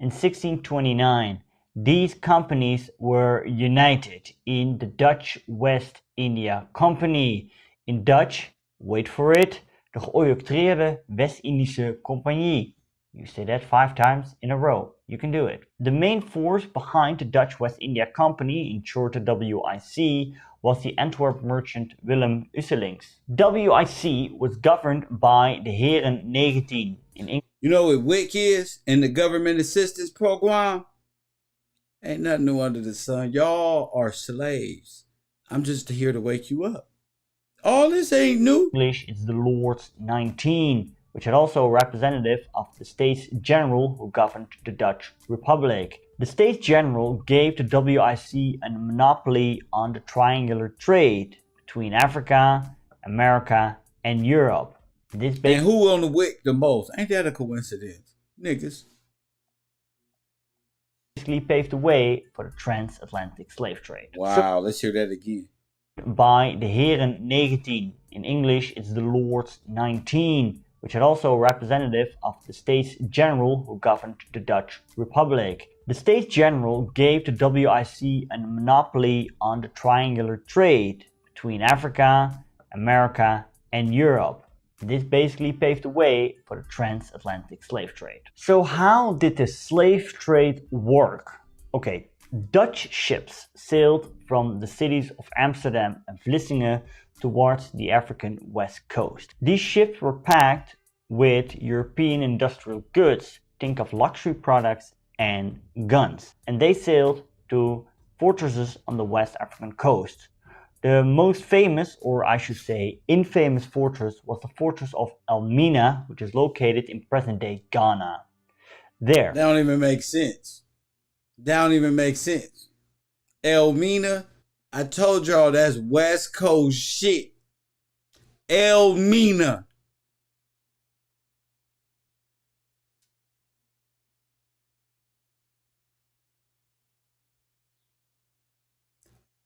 D: In 1629, these companies were united in the Dutch West India Company. In Dutch, wait for it, de geoctroeerde West-Indische Compagnie. You say that 5 times in a row. You can do it. The main force behind the Dutch West India Company, in short the WIC, was the Antwerp merchant Willem Usselings. WIC was governed by the Heren 19 in England.
A: You know what WIC is in the government assistance program? Ain't nothing new under the sun. Y'all are slaves. I'm just here to wake you up. All this ain't new.
D: English is the Lord's 19, which had also a representative of the States General who governed the Dutch Republic. The States General gave the WIC a monopoly on the triangular trade between Africa, America, and Europe. This
A: And who on the WIC the most? Ain't that a coincidence? Niggas.
D: basically paved the way for the transatlantic slave trade.
A: Wow, let's hear that again.
D: By the Heren 19, in English it's the Lord's 19, which had also a representative of the States General who governed the Dutch Republic. The States General gave the WIC a monopoly on the triangular trade between Africa, America, and Europe. This basically paved the way for the transatlantic slave trade. So how did the slave trade work? Okay, Dutch ships sailed from the cities of Amsterdam and Vlissingen towards the African west coast. These ships were packed with European industrial goods, think of luxury products and guns, and they sailed to fortresses on the West African coast. The most famous, or I should say infamous fortress was the fortress of Elmina, which is located in present-day Ghana. There.
A: That don't even make sense. That don't even make sense. Elmina, I told y'all that's West Coast shit. Elmina.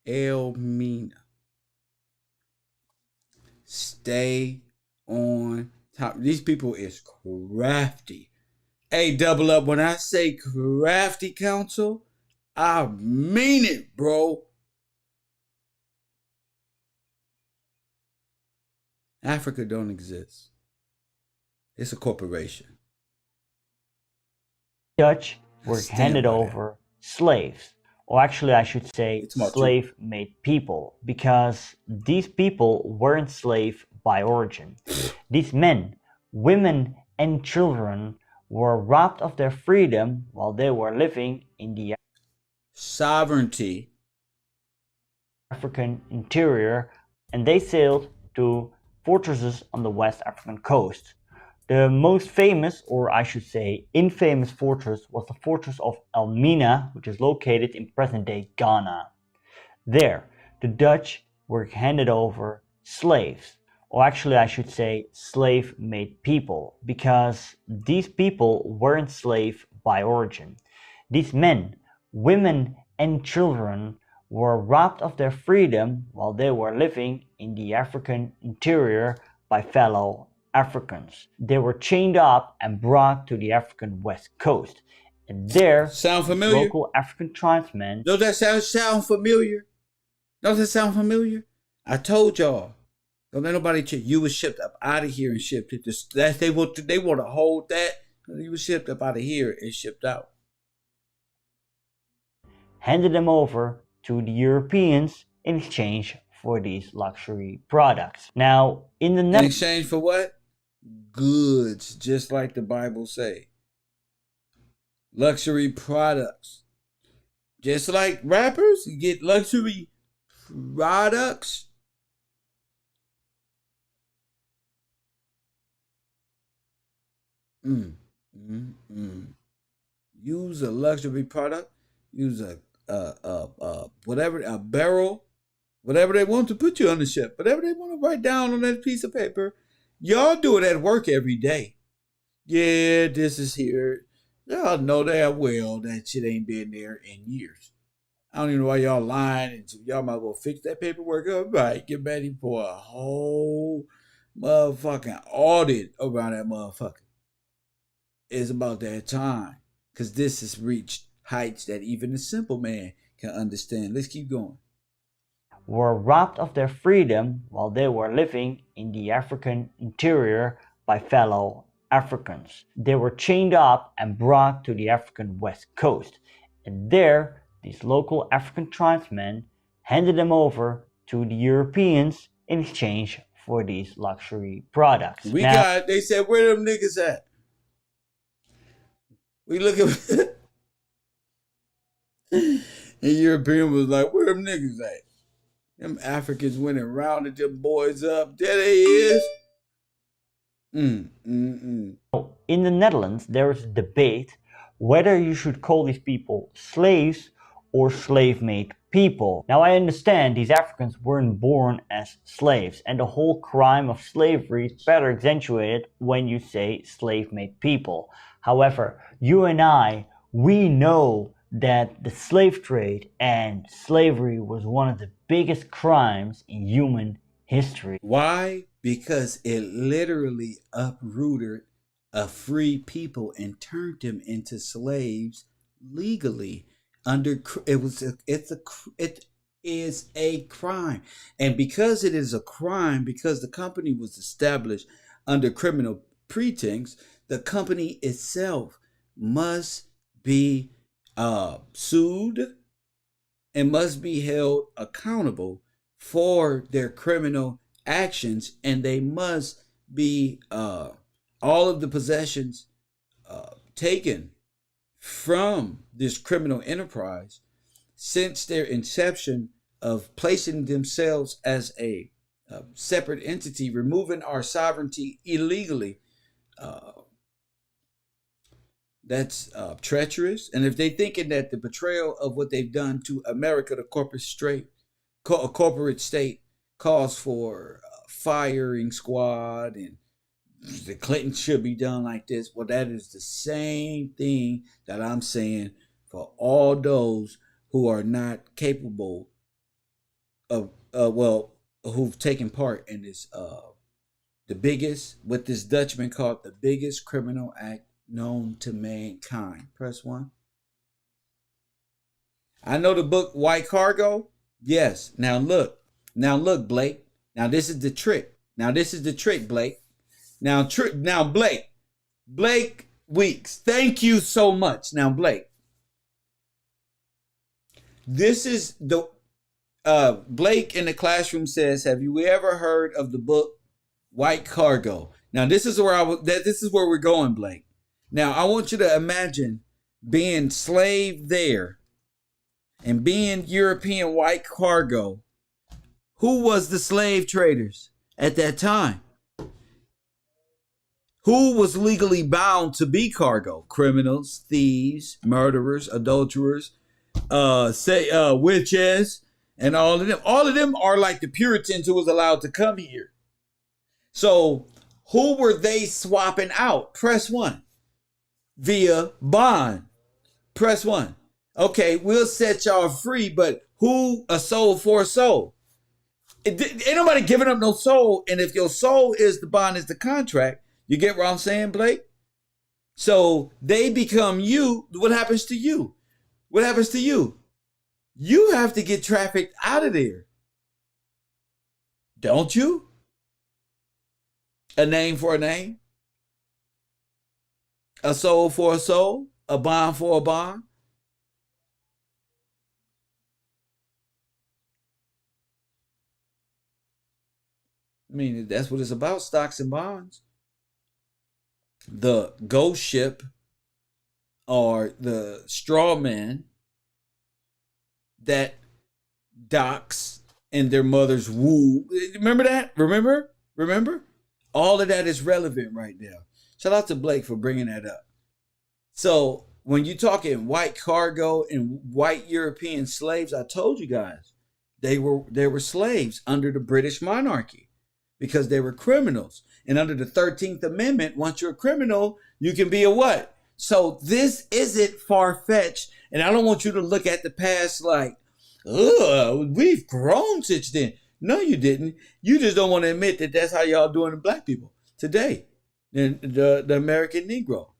A: Elmina. Stay on top. These people is crafty. Hey, double up. When I say crafty, counsel, I mean it, bro. Africa don't exist. It's a corporation.
D: Dutch were
A: Stand
D: handed
A: by that.
D: over slaves, or actually I should say
A: It's about
D: slave-made people, because these people weren't slave by origin. These men, women, and children were robbed of their freedom while they were living in the
A: sovereignty.
D: African interior, and they sailed to fortresses on the West African coast. The most famous, or I should say infamous fortress was the fortress of Elmina, which is located in present-day Ghana. There, the Dutch were handed over slaves, or actually I should say slave-made people, because these people weren't slave by origin. These men, women, and children were robbed of their freedom while they were living in the African interior by fellow Africans. They were chained up and brought to the African west coast, and there
A: Sound familiar?
D: local African tribesmen.
A: Does that sound familiar? Does that sound familiar? I told y'all. Don't let nobody check. You was shipped up out of here and shipped it. They want to hold that. You was shipped up out of here and shipped out.
D: Handed them over to the Europeans in exchange for these luxury products. Now, in the
A: In
D: Netherlands,
A: exchange for what? Goods, just like the Bible say. Luxury products. Just like rappers, you get luxury products. Use a luxury product. Use a whatever, a barrel, whatever they want to put you on the ship, whatever they want to write down on that piece of paper. Y'all do it at work every day. Yeah, this is here. Y'all know damn well that shit ain't been there in years. I don't even know why y'all lying. And y'all might well fix that paperwork up right. Get ready for a whole motherfucking audit around that motherfucker. It's about that time. Because this has reached heights that even a simple man can understand. Let's keep going.
D: were robbed of their freedom while they were living in the African interior by fellow Africans. They were chained up and brought to the African west coast, and there these local African tribesmen handed them over to the Europeans in exchange for these luxury products.
A: They said, where them niggas at? We look at and European was like, where them niggas at? Them Africans went and rounded them boys up. There they is.
D: In the Netherlands, there is a debate whether you should call these people slaves or slave-made people. Now, I understand these Africans weren't born as slaves, and the whole crime of slavery is better accentuated when you say slave-made people. However, you and I, we know that the slave trade and slavery was one of the biggest crimes in human history.
A: Why? Because it literally uprooted a free people and turned them into slaves legally. It is a crime, and because it is a crime, because the company was established under criminal pretense, the company itself must be sued and must be held accountable for their criminal actions, and they must be all of the possessions taken from this criminal enterprise since their inception of placing themselves as a separate entity, removing our sovereignty illegally. That's treacherous. And if they thinking that the betrayal of what they've done to America, the corporate state, calls for firing squad and the Clinton should be done like this, well, that is the same thing that I'm saying for all those who are not capable of, who've taken part in this, the biggest, what this Dutchman called the biggest criminal act known to mankind. Press 1. I know the book White Cargo. Yes. Now look, Blake. Now this is the trick. Blake. Blake weeks. Thank you so much. Now, Blake, this is the Blake in the classroom says, "Have you ever heard of the book White Cargo?" Now, this is where this is where we're going, Blake. Now, I want you to imagine being slave there and being European white cargo. Who was the slave traders at that time? Who was legally bound to be cargo? Criminals, thieves, murderers, adulterers, witches, and all of them. All of them are like the Puritans who was allowed to come here. So who were they swapping out? Press 1. Via bond. Press 1. Okay, we'll set y'all free, but who? A soul for a soul. Ain't nobody giving up no soul. And if your soul is the bond, is the contract, you get what I'm saying, Blake? So they become you. What happens to you? What happens to you? You have to get trafficked out of there. Don't you? A name for a name. A soul for a soul. A bond for a bond. I mean, that's what it's about, stocks and bonds. The ghost ship or the straw man that docks in their mother's womb. Remember that? Remember? All of that is relevant right now. Shout out to Blake for bringing that up. So when you're talking white cargo and white European slaves, I told you guys, they were slaves under the British monarchy because they were criminals. And under the 13th Amendment, once you're a criminal, you can be a what? So this isn't far-fetched. And I don't want you to look at the past like, we've grown since then. No, you didn't. You just don't want to admit that that's how y'all doing to black people today, the American Negro.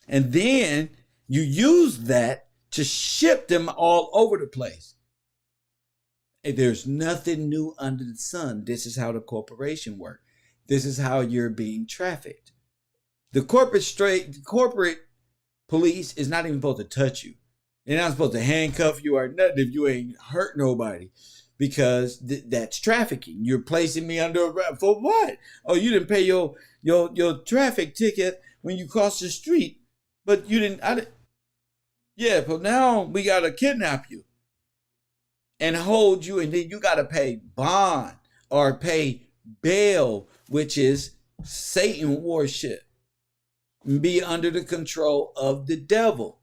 A: And then you use that to ship them all over the place. And there's nothing new under the sun. This is how the corporation works. This is how you're being trafficked. The corporate police is not even supposed to touch you. They're not supposed to handcuff you or nothing if you ain't hurt nobody, because that's trafficking. You're placing me under arrest for what? Oh, you didn't pay your traffic ticket when you crossed the street, but you didn't. Yeah, but now we gotta kidnap you and hold you, and then you gotta pay bond or pay bail, which is Satan worship, and be under the control of the devil.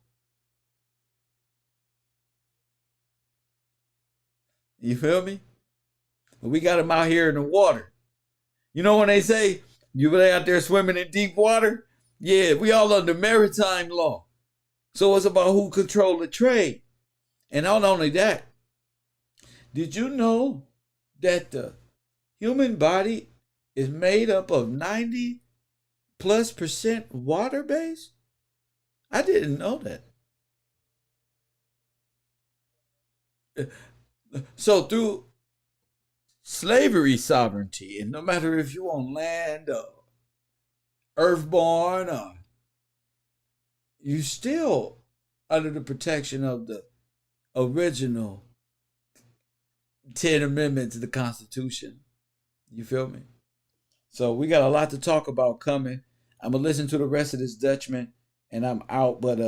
A: You feel me? We got them out here in the water. You know when they say you really out there swimming in deep water? Yeah, we all under maritime law. So it's about who control the trade. And not only that, did you know that the human body is made up of 90+% water based? I didn't know that. So through slavery sovereignty, and no matter if you're on land or earthborn, or you still under the protection of the original 10 amendments of the Constitution. You feel me? So we got a lot to talk about coming. I'm going to listen to the rest of this Dutchman, and I'm out, but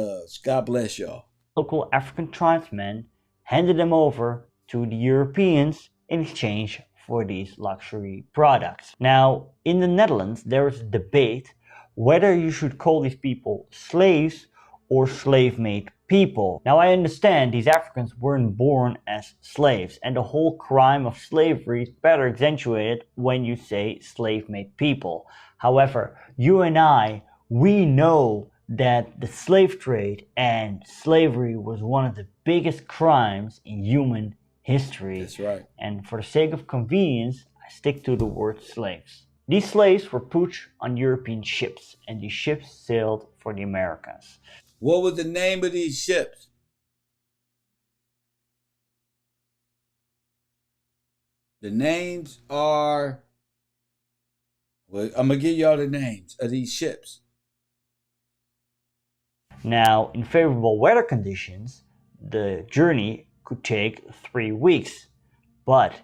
A: God bless y'all.
D: Local African tribesmen handed them over to the Europeans in exchange for these luxury products. Now, in the Netherlands, there is a debate whether you should call these people slaves or slave-made people. Now, I understand these Africans weren't born as slaves, and the whole crime of slavery is better accentuated when you say slave-made people. However, you and I, we know that the slave trade and slavery was one of the biggest crimes in human history.
A: That's right.
D: And for the sake of convenience, I stick to the word slaves. These slaves were put on European ships, and these ships sailed for the Americas.
A: What was the name of these ships? The names are, well, I'm going to give y'all the names of these ships.
D: Now, in favorable weather conditions, the journey could take 3 weeks, but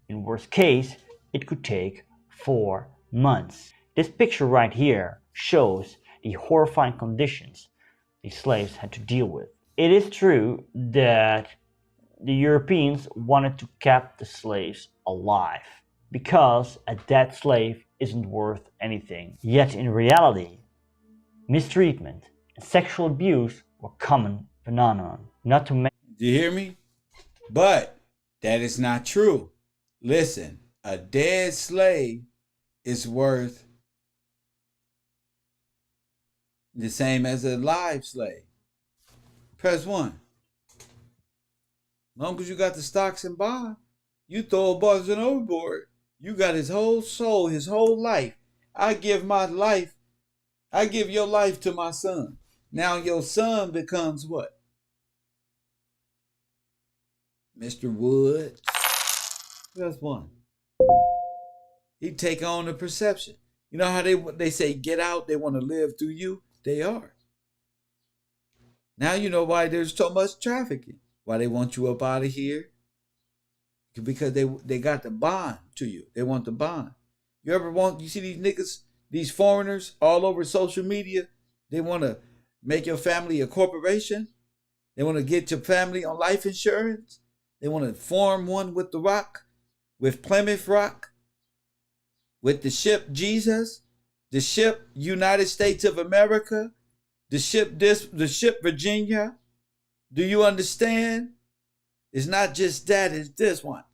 D: in worst case, it could take 4 months. This picture right here shows the horrifying conditions the slaves had to deal with. It is true that the Europeans wanted to keep the slaves alive because a dead slave isn't worth anything. Yet in reality, mistreatment and sexual abuse were common phenomenon. Not to mention.
A: Do you hear me? But that is not true. Listen, a dead slave is worth the same as a live slave. Press 1. Long as you got the stocks and bonds, you throw a buzzard overboard. You got his whole soul, his whole life. I give your life to my son. Now your son becomes what? Mr. Wood. Press 1. He take on the perception. You know how they say get out, they want to live through you? They are. Now you know why there's so much trafficking. Why they want you up out of here? Because they got the bond to you. They want the bond. You see these niggas, these foreigners all over social media, they want to make your family a corporation. They want to get your family on life insurance. They want to form one with the Rock, with Plymouth Rock, with the ship Jesus, the ship United States of America, the ship Virginia. Do you understand? It's not just that, it's this one.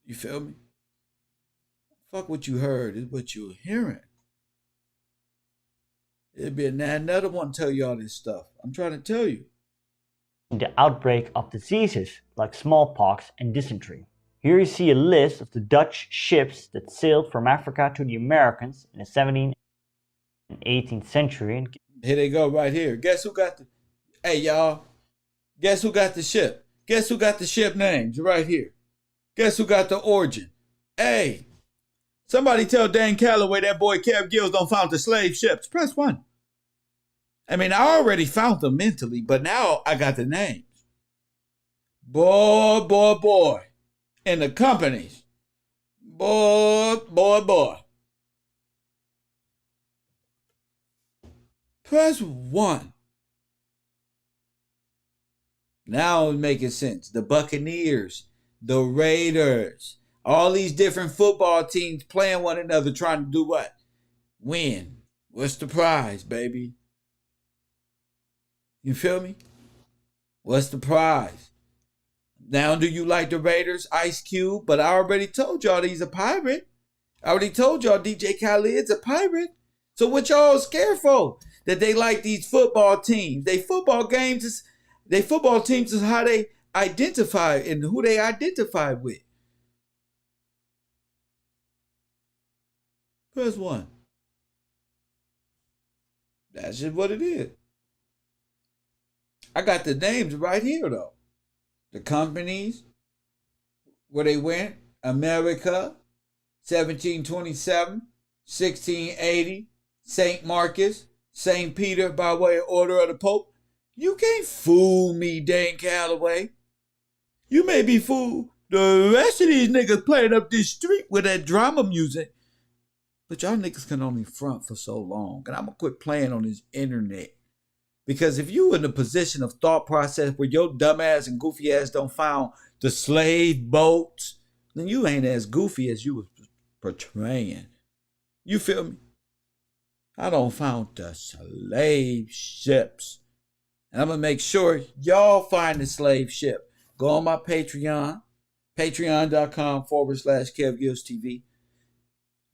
A: You feel me? Fuck what you heard, it's what you're hearing. It'll be another one tell you all this stuff. I'm trying to tell you.
D: The outbreak of diseases like smallpox and dysentery. Here you see a list of the Dutch ships that sailed from Africa to the Americans in the 17th and 18th century.
A: Here they go right here. Guess who got the... Hey, y'all. Guess who got the ship? Guess who got the ship names right here? Guess who got the origin? Hey, somebody tell Dan Calloway that boy Kev Gills don't found the slave ships. Press 1. I mean, I already found them mentally, but now I got the names. Boy. And the companies. Boy. Press 1. Now it's making sense. The Buccaneers, the Raiders, all these different football teams playing one another trying to do what? Win. What's the prize, baby? You feel me? What's the prize? Now, do you like the Raiders, Ice Cube? But I already told y'all he's a pirate. I already told y'all DJ Khaled's a pirate. So what y'all scared for? That they like these football teams. Football teams is how they identify and who they identify with. Press 1. That's just what it is. I got the names right here, though. The companies, where they went, America, 1727, 1680, St. Marcus, St. Peter by way of order of the Pope. You can't fool me, Dan Calloway. You may be fooled the rest of these niggas playing up this street with that drama music. But y'all niggas can only front for so long. And I'm going to quit playing on this internet. Because if you in a position of thought process where your dumb ass and goofy ass don't found the slave boats, then you ain't as goofy as you was portraying. You feel me? I don't found the slave ships. And I'm going to make sure y'all find the slave ship. Go on my Patreon, patreon.com/KevGillsTV.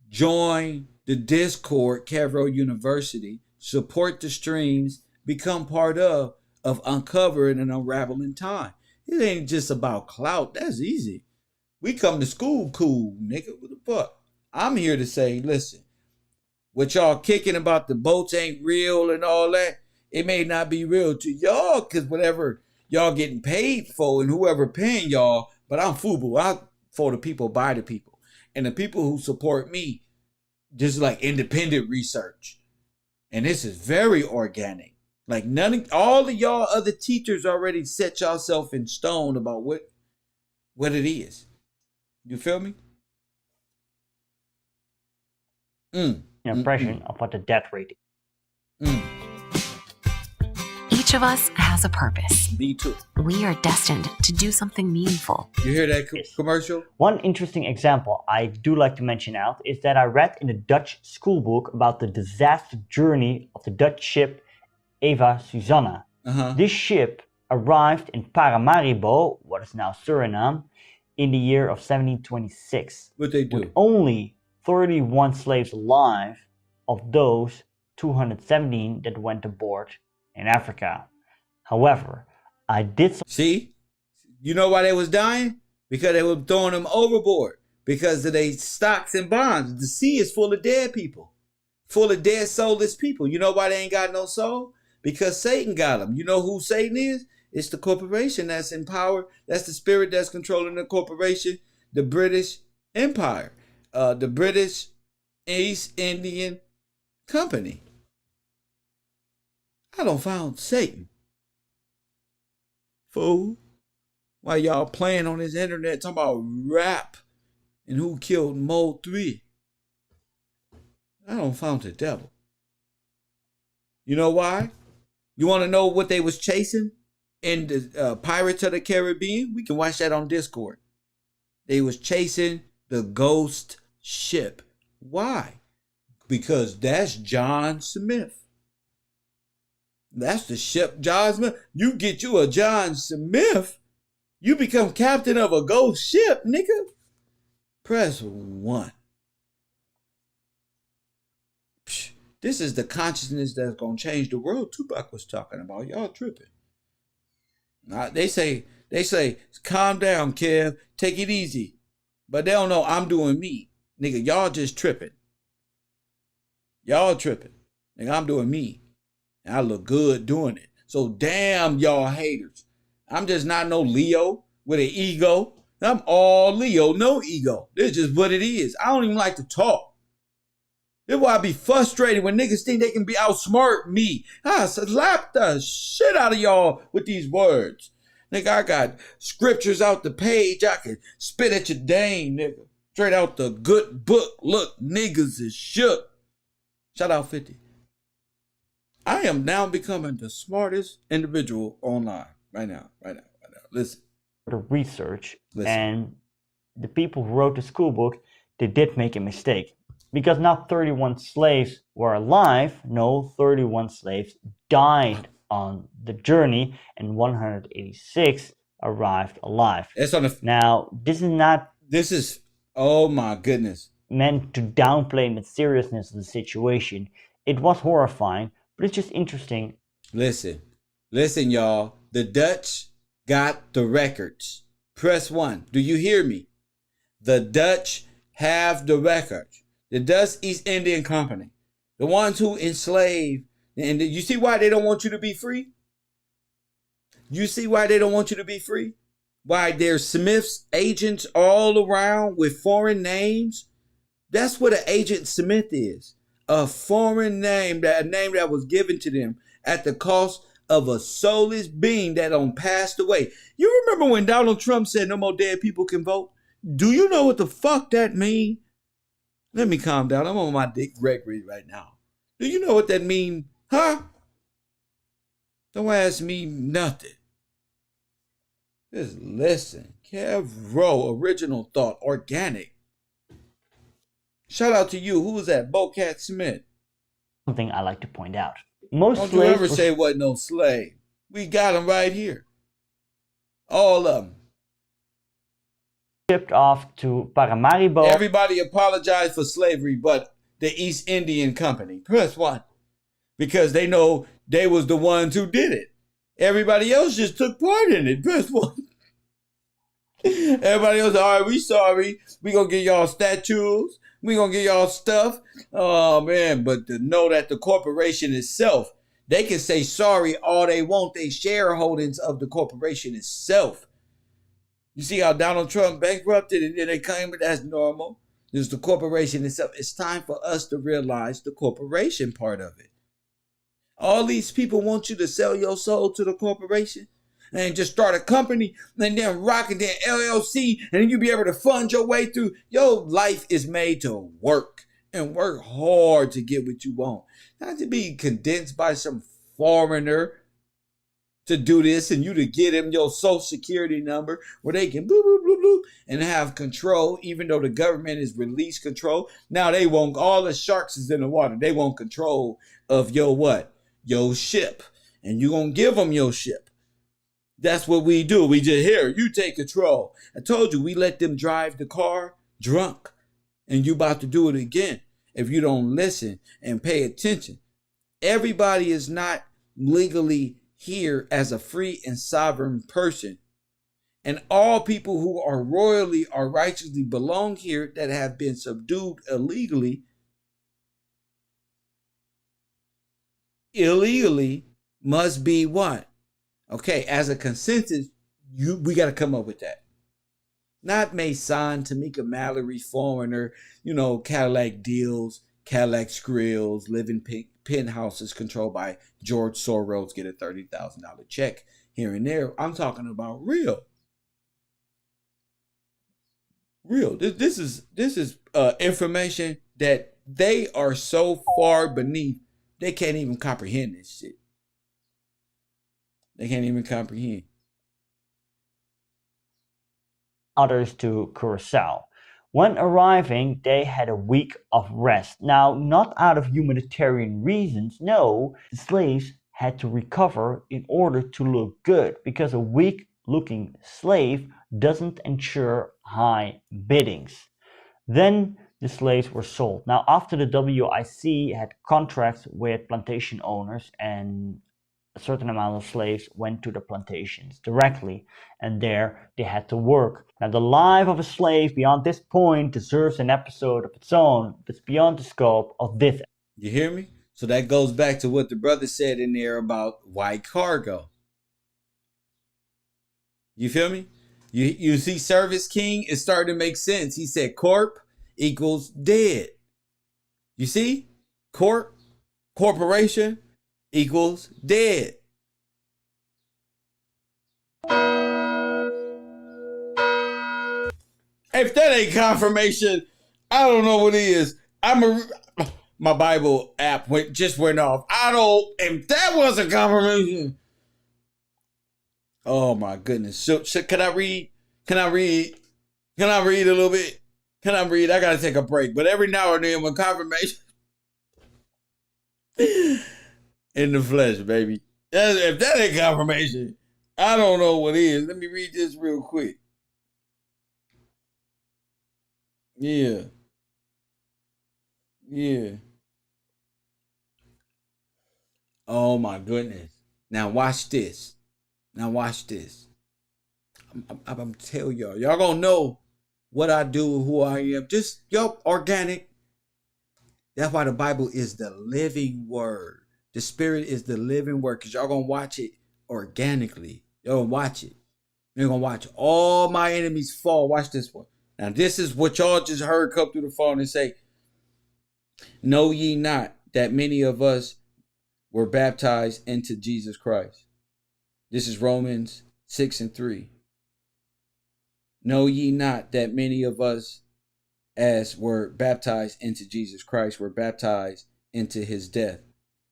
A: Join the Discord, KevRow University. Support the streams. Become part of uncovering and unraveling time. It ain't just about clout. That's easy. We come to school cool, nigga. What the fuck? I'm here to say, listen, what y'all kicking about the boats ain't real and all that, it may not be real to y'all because whatever y'all getting paid for and whoever paying y'all, but I'm FUBU. I'm for the people, by the people. And the people who support me, just like independent research. And this is very organic. Like all of y'all other teachers already set yourself in stone about what it is. You feel me?
D: Impression of what the death rate is.
E: Each of us has a purpose.
A: Me too.
E: We are destined to do something meaningful.
A: You hear that commercial?
D: One interesting example I do like to mention out is that I read in a Dutch school book about the disaster journey of the Dutch ship Eva Susanna. This ship arrived in Paramaribo, what is now Suriname, in the year of 1726.
A: What they do?
D: With only 31 slaves alive of those 217 that went aboard in Africa. However, I did some...
A: See? You know why they was dying? Because they were throwing them overboard. Because of their stocks and bonds. The sea is full of dead people. Full of dead soulless people. You know why they ain't got no soul? Because Satan got them. You know who Satan is? It's the corporation that's in power. That's the spirit that's controlling the corporation. The British Empire. The British East Indian Company. I don't found Satan. Fool. Why y'all playing on this internet talking about rap and who killed Mode 3? I don't found the devil. You know why? You want to know what they was chasing in the Pirates of the Caribbean? We can watch that on Discord. They was chasing the ghost ship. Why? Because that's John Smith. That's the ship John Smith. You get you a John Smith, you become captain of a ghost ship, nigga. Press 1. Psh, this is the consciousness that's gonna change the world. Tupac was talking about. Y'all tripping. They say, calm down, Kev. Take it easy. But they don't know I'm doing me. Nigga, y'all just tripping. Y'all tripping. Nigga, I'm doing me. And I look good doing it. So damn y'all haters. I'm just not no Leo with an ego. I'm all Leo, no ego. This is just what it is. I don't even like to talk. This is why I be frustrated when niggas think they can be outsmart me. I slap the shit out of y'all with these words. Nigga, I got scriptures out the page. I can spit at your dame, nigga. Straight out the good book. Look, niggas is shook. Shout out 50. I am now becoming the smartest individual online. Right now. Listen.
D: The research. And the people who wrote the school book, they did make a mistake. Because not 31 slaves were alive. No, 31 slaves died on the journey and 186 arrived alive.
A: It's on the...
D: Now, this is not...
A: This is... Oh my goodness.
D: Meant to downplay the seriousness of the situation. It was horrifying, but it's just interesting.
A: Listen, y'all. The Dutch got the records. Press 1. Do you hear me? The Dutch have the records. The Dutch East Indian Company. The ones who enslaved. And you see why they don't want you to be free? You see why they don't want you to be free? Why there's Smith's agents all around with foreign names? That's what an agent Smith is. A foreign name, a name that was given to them at the cost of a soulless being that passed away. You remember when Donald Trump said no more dead people can vote? Do you know what the fuck that mean? Let me calm down. I'm on my Dick Gregory right now. Do you know what that mean? Huh? Don't ask me nothing. Just listen. KevRow, original thought, organic. Shout out to you. Who was that? Bocat Smith.
D: Something I like to point out. Most
A: Don't you ever say wasn't no slave. We got them right here. All of them.
D: Shipped off to Paramaribo.
A: Everybody apologized for slavery but the East Indian Company. Press 1. Because they know they was the ones who did it. Everybody else just took part in it. Press 1. Everybody else, all right, we sorry. We gonna get y'all statues. We gonna get y'all stuff. Oh, man, but to know that the corporation itself, they can say sorry all they want. They shareholdings of the corporation itself. You see how Donald Trump bankrupted and then they claim it as normal? There's the corporation itself. It's time for us to realize the corporation part of it. All these people want you to sell your soul to the corporation and just start a company and then rock and then LLC and then you be able to fund your way through. Your life is made to work and work hard to get what you want. Not to be condensed by some foreigner to do this and you to get them your social security number where they can boop, boop, boop, boop, and have control, even though the government has released control. Now they want, all the sharks is in the water. They want control of your what? Your ship. And you gonna give them your ship. That's what we do. We just, here, you take control. I told you, we let them drive the car drunk. And you about to do it again if you don't listen and pay attention. Everybody is not legally here as a free and sovereign person. And all people who are royally or righteously belong here that have been subdued illegally must be what? Okay, as a consensus, we got to come up with that. Not Mason, Tamika Mallory, foreigner, Cadillac deals, Cadillac skrills, living penthouses controlled by George Soros, get a $30,000 check here and there. I'm talking about real. This is information that they are so far beneath, they can't even comprehend this shit. They can't even comprehend.
D: Others to Curacao. When arriving, they had a week of rest. Now, not out of humanitarian reasons, no, the slaves had to recover in order to look good, because a weak-looking slave doesn't ensure high biddings. Then the slaves were sold. Now, after the WIC had contracts with plantation owners, and a certain amount of slaves went to the plantations directly, and there they had to work. Now, the life of a slave beyond this point deserves an episode of its own. It's beyond the scope of this.
A: You hear me? So that goes back to what the brother said in there about white cargo. You feel me? You see Service King is starting to make sense. He said corp equals dead. You see? Corporation equals dead. If that ain't confirmation, I don't know what is. My Bible app just went off. If that wasn't confirmation. Oh my goodness. So can I read? Can I read a little bit? Can I read? I gotta take a break. But every now and then when confirmation in the flesh, baby. If that ain't confirmation, I don't know what is. Let me read this real quick. Yeah. Oh my goodness. Now watch this. I'm telling y'all. Y'all gonna know what I do, who I am. Just, organic. That's why the Bible is the living word. The Spirit is the living word. Because y'all gonna watch it organically. Y'all gonna watch it. You're gonna watch all my enemies fall. Watch this one. Now this is what y'all just heard come through the phone and say, know ye not that many of us were baptized into Jesus Christ. This is Romans 6:3. Know ye not that many of us as were baptized into Jesus Christ were baptized into his death.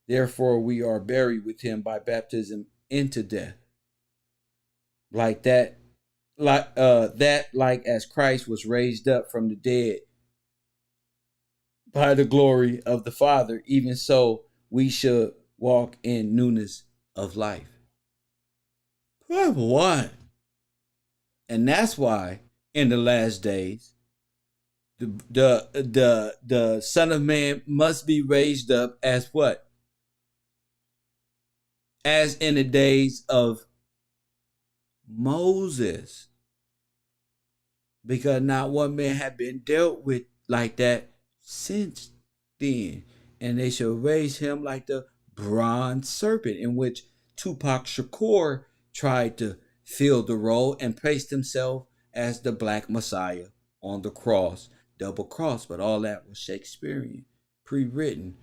A: Therefore we are buried with him by baptism into death. Like as Christ was raised up from the dead by the glory of the Father, even so we should walk in newness of life. What? And that's why in the last days, the Son of Man must be raised up as what? As in the days of Moses. Because not one man had been dealt with like that since then. And they shall raise him like the bronze serpent, in which Tupac Shakur tried to fill the role and placed himself as the Black Messiah on the cross, double cross. But all that was Shakespearean, pre-written,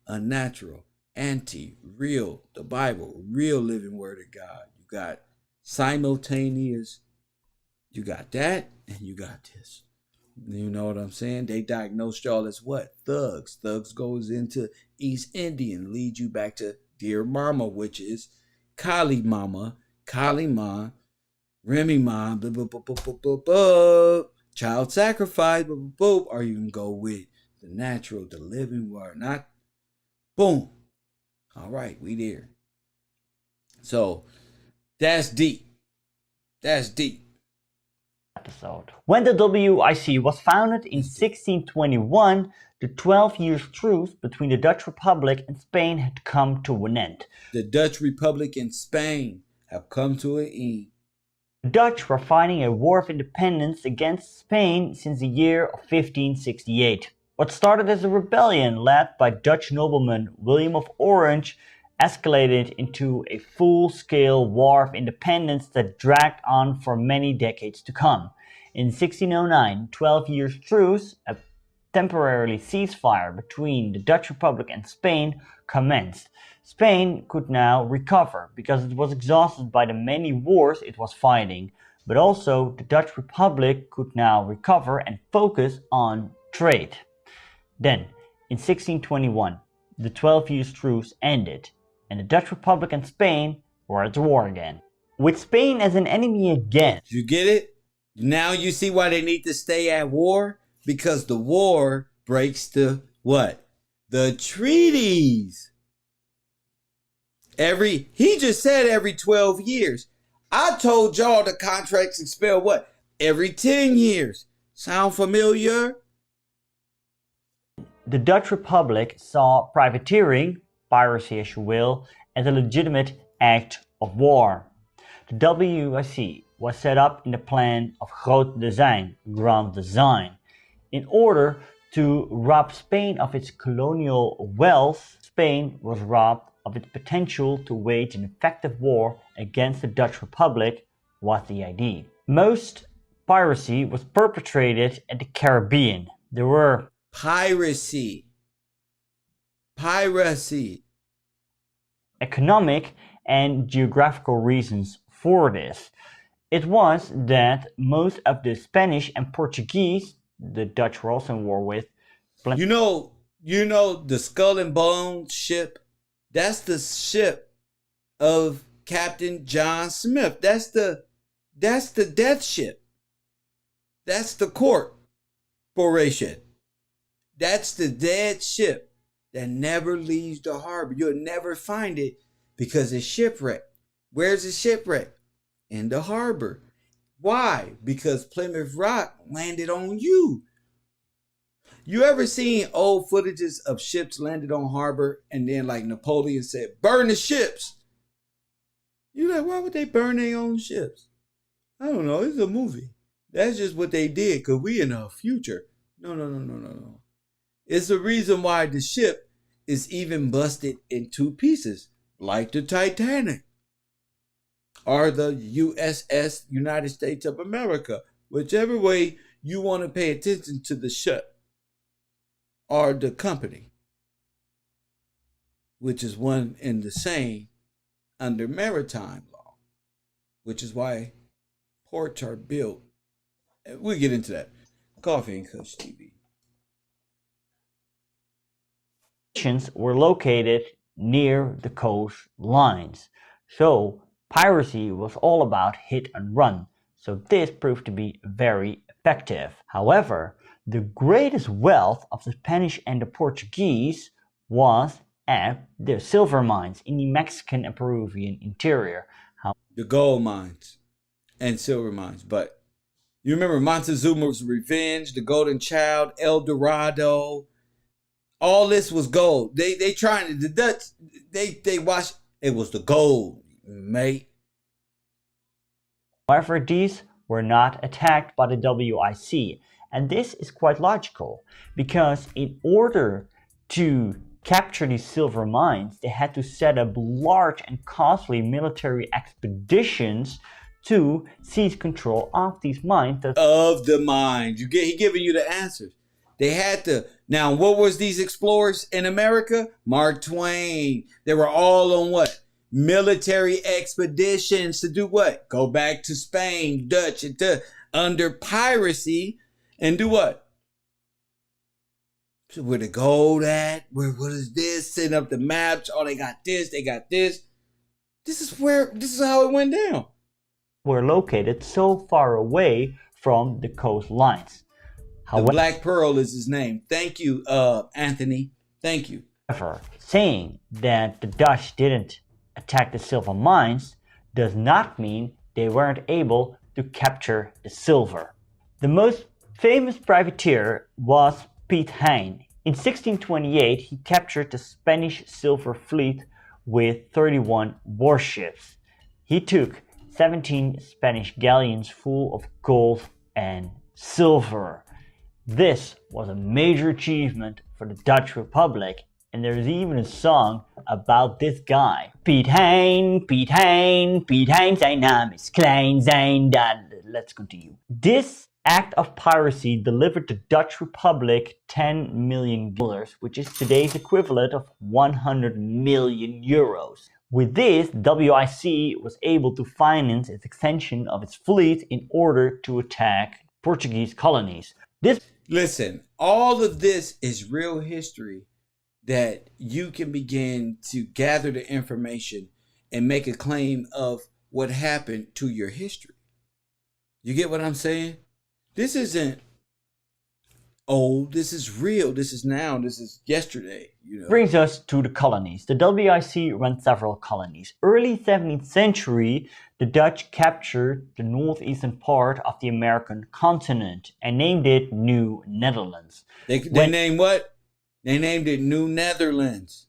A: unnatural, anti-real, the Bible, real living word of God. You got simultaneous, you got that, and you got this. You know what I'm saying? They diagnosed y'all as what? Thugs. Thugs goes into East Indian, lead you back to Dear Mama, which is Kali Mama, Kali Ma, Remy Ma, blah, blah, blah, blah, blah, blah, blah. Child sacrifice, blah, blah, blah. Or you can go with the natural, the living word, not boom. All right, we there. So that's deep. That's deep.
D: Episode. When the WIC was founded in 1621, the 12 years truce between the Dutch Republic and Spain had come to an end.
A: The Dutch Republic and Spain have come to an end.
D: The Dutch were fighting a war of independence against Spain since the year of 1568. What started as a rebellion led by Dutch nobleman William of Orange escalated into a full-scale war of independence that dragged on for many decades to come. In 1609, 12 years truce, a temporary ceasefire between the Dutch Republic and Spain commenced. Spain could now recover because it was exhausted by the many wars it was fighting, but also the Dutch Republic could now recover and focus on trade. Then, in 1621, the 12 years truce ended, and the Dutch Republic and Spain were at war again. With Spain as an enemy again.
A: You get it? Now you see why they need to stay at war? Because the war breaks the what? The treaties. He just said every 12 years. I told y'all the contracts expire what? Every 10 years. Sound familiar?
D: The Dutch Republic saw privateering, piracy as you will, as a legitimate act of war. The WIC was set up in the plan of Groot Design, Grand Design. In order to rob Spain of its colonial wealth, Spain was robbed of its potential to wage an effective war against the Dutch Republic was the idea. Most piracy was perpetrated at the Caribbean. There were
A: Piracy.
D: Economic and geographical reasons for this. It was that most of the Spanish and Portuguese, the Dutch were also in war with.
A: You know the Skull and Bones ship? That's the ship of Captain John Smith. That's the death ship. That's the corporation. That's the dead ship that never leaves the harbor. You'll never find it because it's shipwrecked. Where's the shipwreck? In the harbor. Why? Because Plymouth Rock landed on you. You ever seen old footages of ships landed on harbor and then like Napoleon said, burn the ships? You're like, why would they burn their own ships? I don't know. It's a movie. That's just what they did because we in the future. No. It's the reason why the ship is even busted in two pieces, like the Titanic or the USS United States of America. Whichever way you want to pay attention to the ship or the company, which is one and the same under maritime law, which is why ports are built. We'll get into that. Coffee and Kush TV.
D: Were located near the coast lines. So piracy was all about hit and run. So this proved to be very effective. However, the greatest wealth of the Spanish and the Portuguese was at the silver mines in the Mexican and Peruvian interior.
A: The gold mines and silver mines. But you remember Montezuma's Revenge, the Golden Child, El Dorado. All this was gold. They trying to, the Dutch, they watched, it was the gold, mate.
D: However, these were not attacked by the WIC. And this is quite logical, because in order to capture these silver mines, they had to set up large and costly military expeditions to seize control of these mines.
A: Of the mines. He giving you the answers. They had to Now, what was these explorers in America? Mark Twain. They were all on what? Military expeditions to do what? Go back to Spain, Dutch, under piracy, and do what? So where the gold at? What is this? Setting up the maps. Oh, they got this. They got this. This is how it went down.
D: Were located so far away from the coastlines.
A: The Black Pearl is his name. Thank you, Anthony. Thank you.
D: However, saying that the Dutch didn't attack the silver mines does not mean they weren't able to capture the silver. The most famous privateer was Piet Hein. In 1628, he captured the Spanish silver fleet with 31 warships. He took 17 Spanish galleons full of gold and silver. This was a major achievement for the Dutch Republic, and there's even a song about this guy. Piet Hein, Piet Hein, Piet Hein, zijn naam is klein zijn. Let's continue. This act of piracy delivered the Dutch Republic $10 million, which is today's equivalent of 100 million euros. With this, WIC was able to finance its extension of its fleet in order to attack Portuguese colonies.
A: Listen, all of this is real history that you can begin to gather the information and make a claim of what happened to your history. You get what I'm saying? This isn't old. This is real. This is now. This is yesterday.
D: Brings us to the colonies. The WIC ran several colonies. Early 17th century, the Dutch captured the northeastern part of the American continent and named it New Netherlands.
A: They named what? They named it New Netherlands.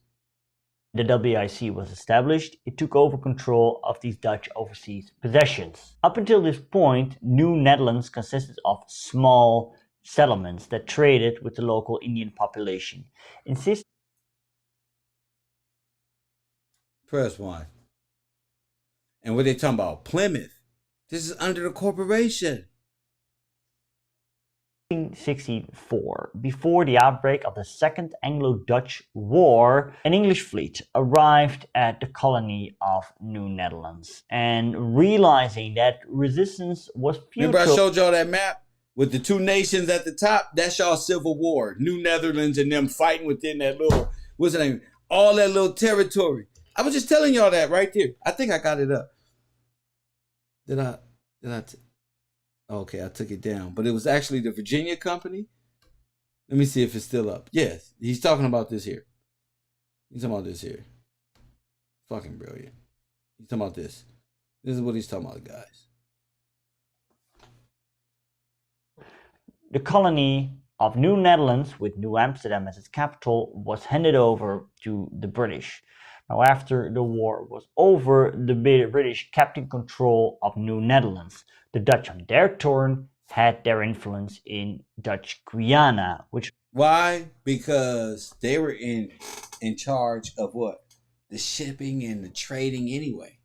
D: The WIC was established. It took over control of these Dutch overseas possessions. Up until this point, New Netherlands consisted of small settlements that traded with the local Indian population.
A: Press 1. And what they talking about? Plymouth. This is under the corporation.
D: 1664, before the outbreak of the Second Anglo-Dutch War, an English fleet arrived at the colony of New Netherlands, and realizing that resistance was futile.
A: Remember I showed y'all that map with the two nations at the top? That's y'all civil war. New Netherlands and them fighting within that little, what's the name? All that little territory. I was just telling y'all that right there. I think I got it up. Okay, I took it down. But it was actually the Virginia Company. Let me see if it's still up. Yes, he's talking about this here. He's talking about this here. Fucking brilliant. He's talking about this. This is what he's talking about, guys.
D: The colony of New Netherlands, with New Amsterdam as its capital, was handed over to the British. Now, after the war was over, the British kept in control of New Netherlands. The Dutch, on their turn, had their influence in Dutch Guiana, which...
A: Why? Because they were in charge of what? The shipping and the trading anyway.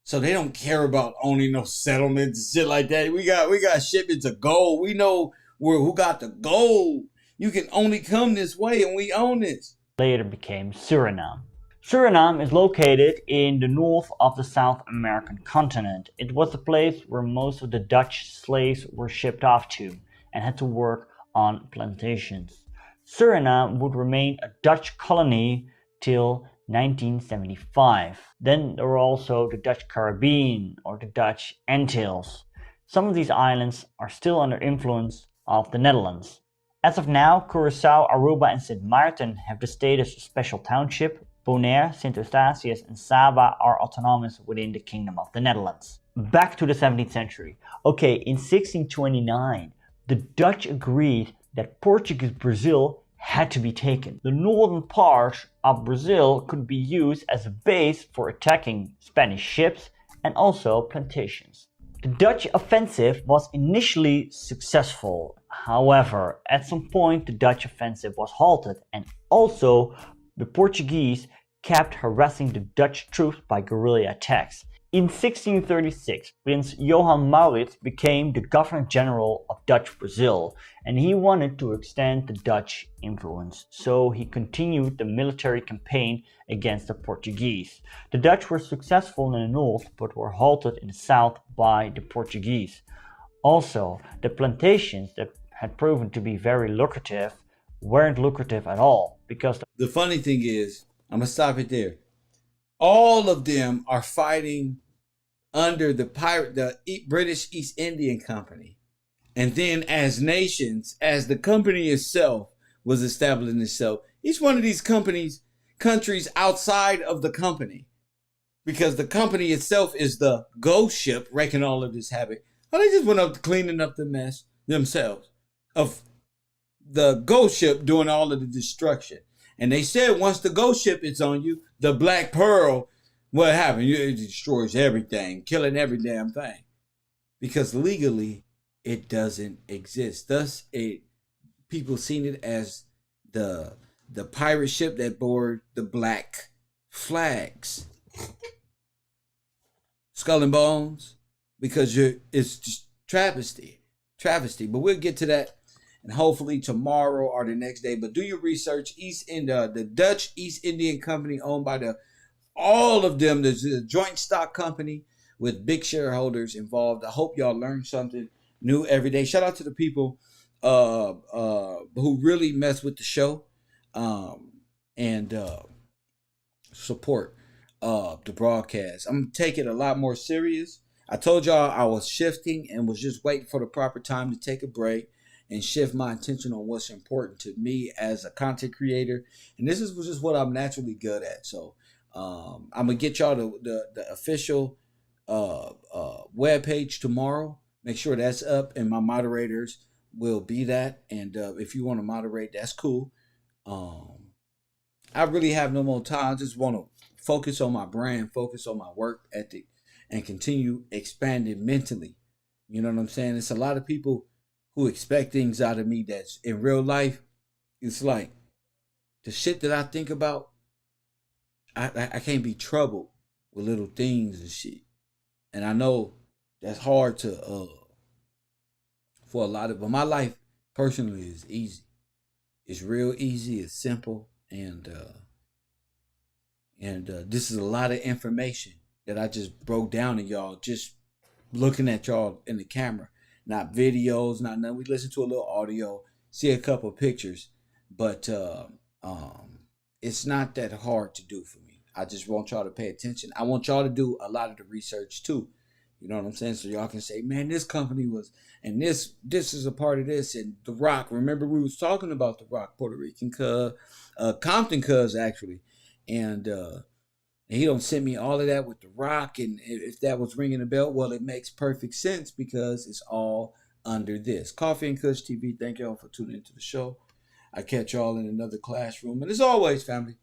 A: So they don't care about owning no settlements and shit like that. We got shipments of gold. We know who got the gold. You can only come this way, and we own this.
D: Later became Suriname. Suriname is located in the north of the South American continent. It was the place where most of the Dutch slaves were shipped off to and had to work on plantations. Suriname would remain a Dutch colony till 1975. Then there were also the Dutch Caribbean or the Dutch Antilles. Some of these islands are still under influence of the Netherlands. As of now, Curaçao, Aruba and Sint Maarten have the status of special township. Bonaire, Sint Eustatius and Saba are autonomous within the Kingdom of the Netherlands. Back to the 17th century. Okay, in 1629, the Dutch agreed that Portuguese Brazil had to be taken. The northern part of Brazil could be used as a base for attacking Spanish ships and also plantations. The Dutch offensive was initially successful. However, at some point the Dutch offensive was halted, and also the Portuguese kept harassing the Dutch troops by guerrilla attacks. In 1636, Prince Johann Maurits became the Governor-General of Dutch Brazil, and he wanted to extend the Dutch influence, so he continued the military campaign against the Portuguese. The Dutch were successful in the north, but were halted in the south by the Portuguese. Also, the plantations that had proven to be very lucrative weren't lucrative at all, because
A: The funny thing is, I'm going to stop it there. All of them are fighting under the British East Indian Company. And then as nations, as the company itself was establishing itself, each one of these countries outside of the company, because the company itself is the ghost ship wreaking all of this havoc. Well, they just went up to cleaning up the mess themselves of the ghost ship doing all of the destruction. And they said once the ghost ship is on you, the Black Pearl, what happened? It destroys everything, killing every damn thing. Because legally, it doesn't exist. Thus, people seen it as the pirate ship that bore the black flags. Skull and Bones, because it's just travesty. But we'll get to that. And hopefully tomorrow or the next day. But do your research. The Dutch East Indian Company, owned by all of them. There's a joint stock company with big shareholders involved. I hope y'all learn something new every day. Shout out to the people who really mess with the show and support the broadcast. I'm gonna take it a lot more serious. I told y'all I was shifting and was just waiting for the proper time to take a break and shift my attention on what's important to me as a content creator. And this is just what I'm naturally good at. So I'm gonna get y'all the official webpage tomorrow. Make sure that's up, and my moderators will be that. And if you want to moderate, that's cool. I really have no more time. I just want to focus on my brand, focus on my work ethic, and continue expanding mentally. You know what I'm saying? It's a lot of people who expect things out of me that's in real life. It's like the shit that I think about, I can't be troubled with little things and shit. And I know that's hard to for a lot of, but my life personally is easy. It's real easy, it's simple, and this is a lot of information that I just broke down to y'all, just looking at y'all in the camera. Not videos, not nothing. We listen to a little audio, see a couple pictures, but it's not that hard to do for me. I just want y'all to pay attention. I want y'all to do a lot of the research too. You know what I'm saying? So y'all can say, man, this company was, and this is a part of this, and The Rock. Remember we was talking about The Rock, Puerto Rican cuz, Compton cuz actually, and he don't send me all of that with The Rock. And if that was ringing a bell, well, it makes perfect sense because it's all under this. Coffee and Kush TV, thank y'all for tuning into the show. I catch y'all in another classroom. And as always, family,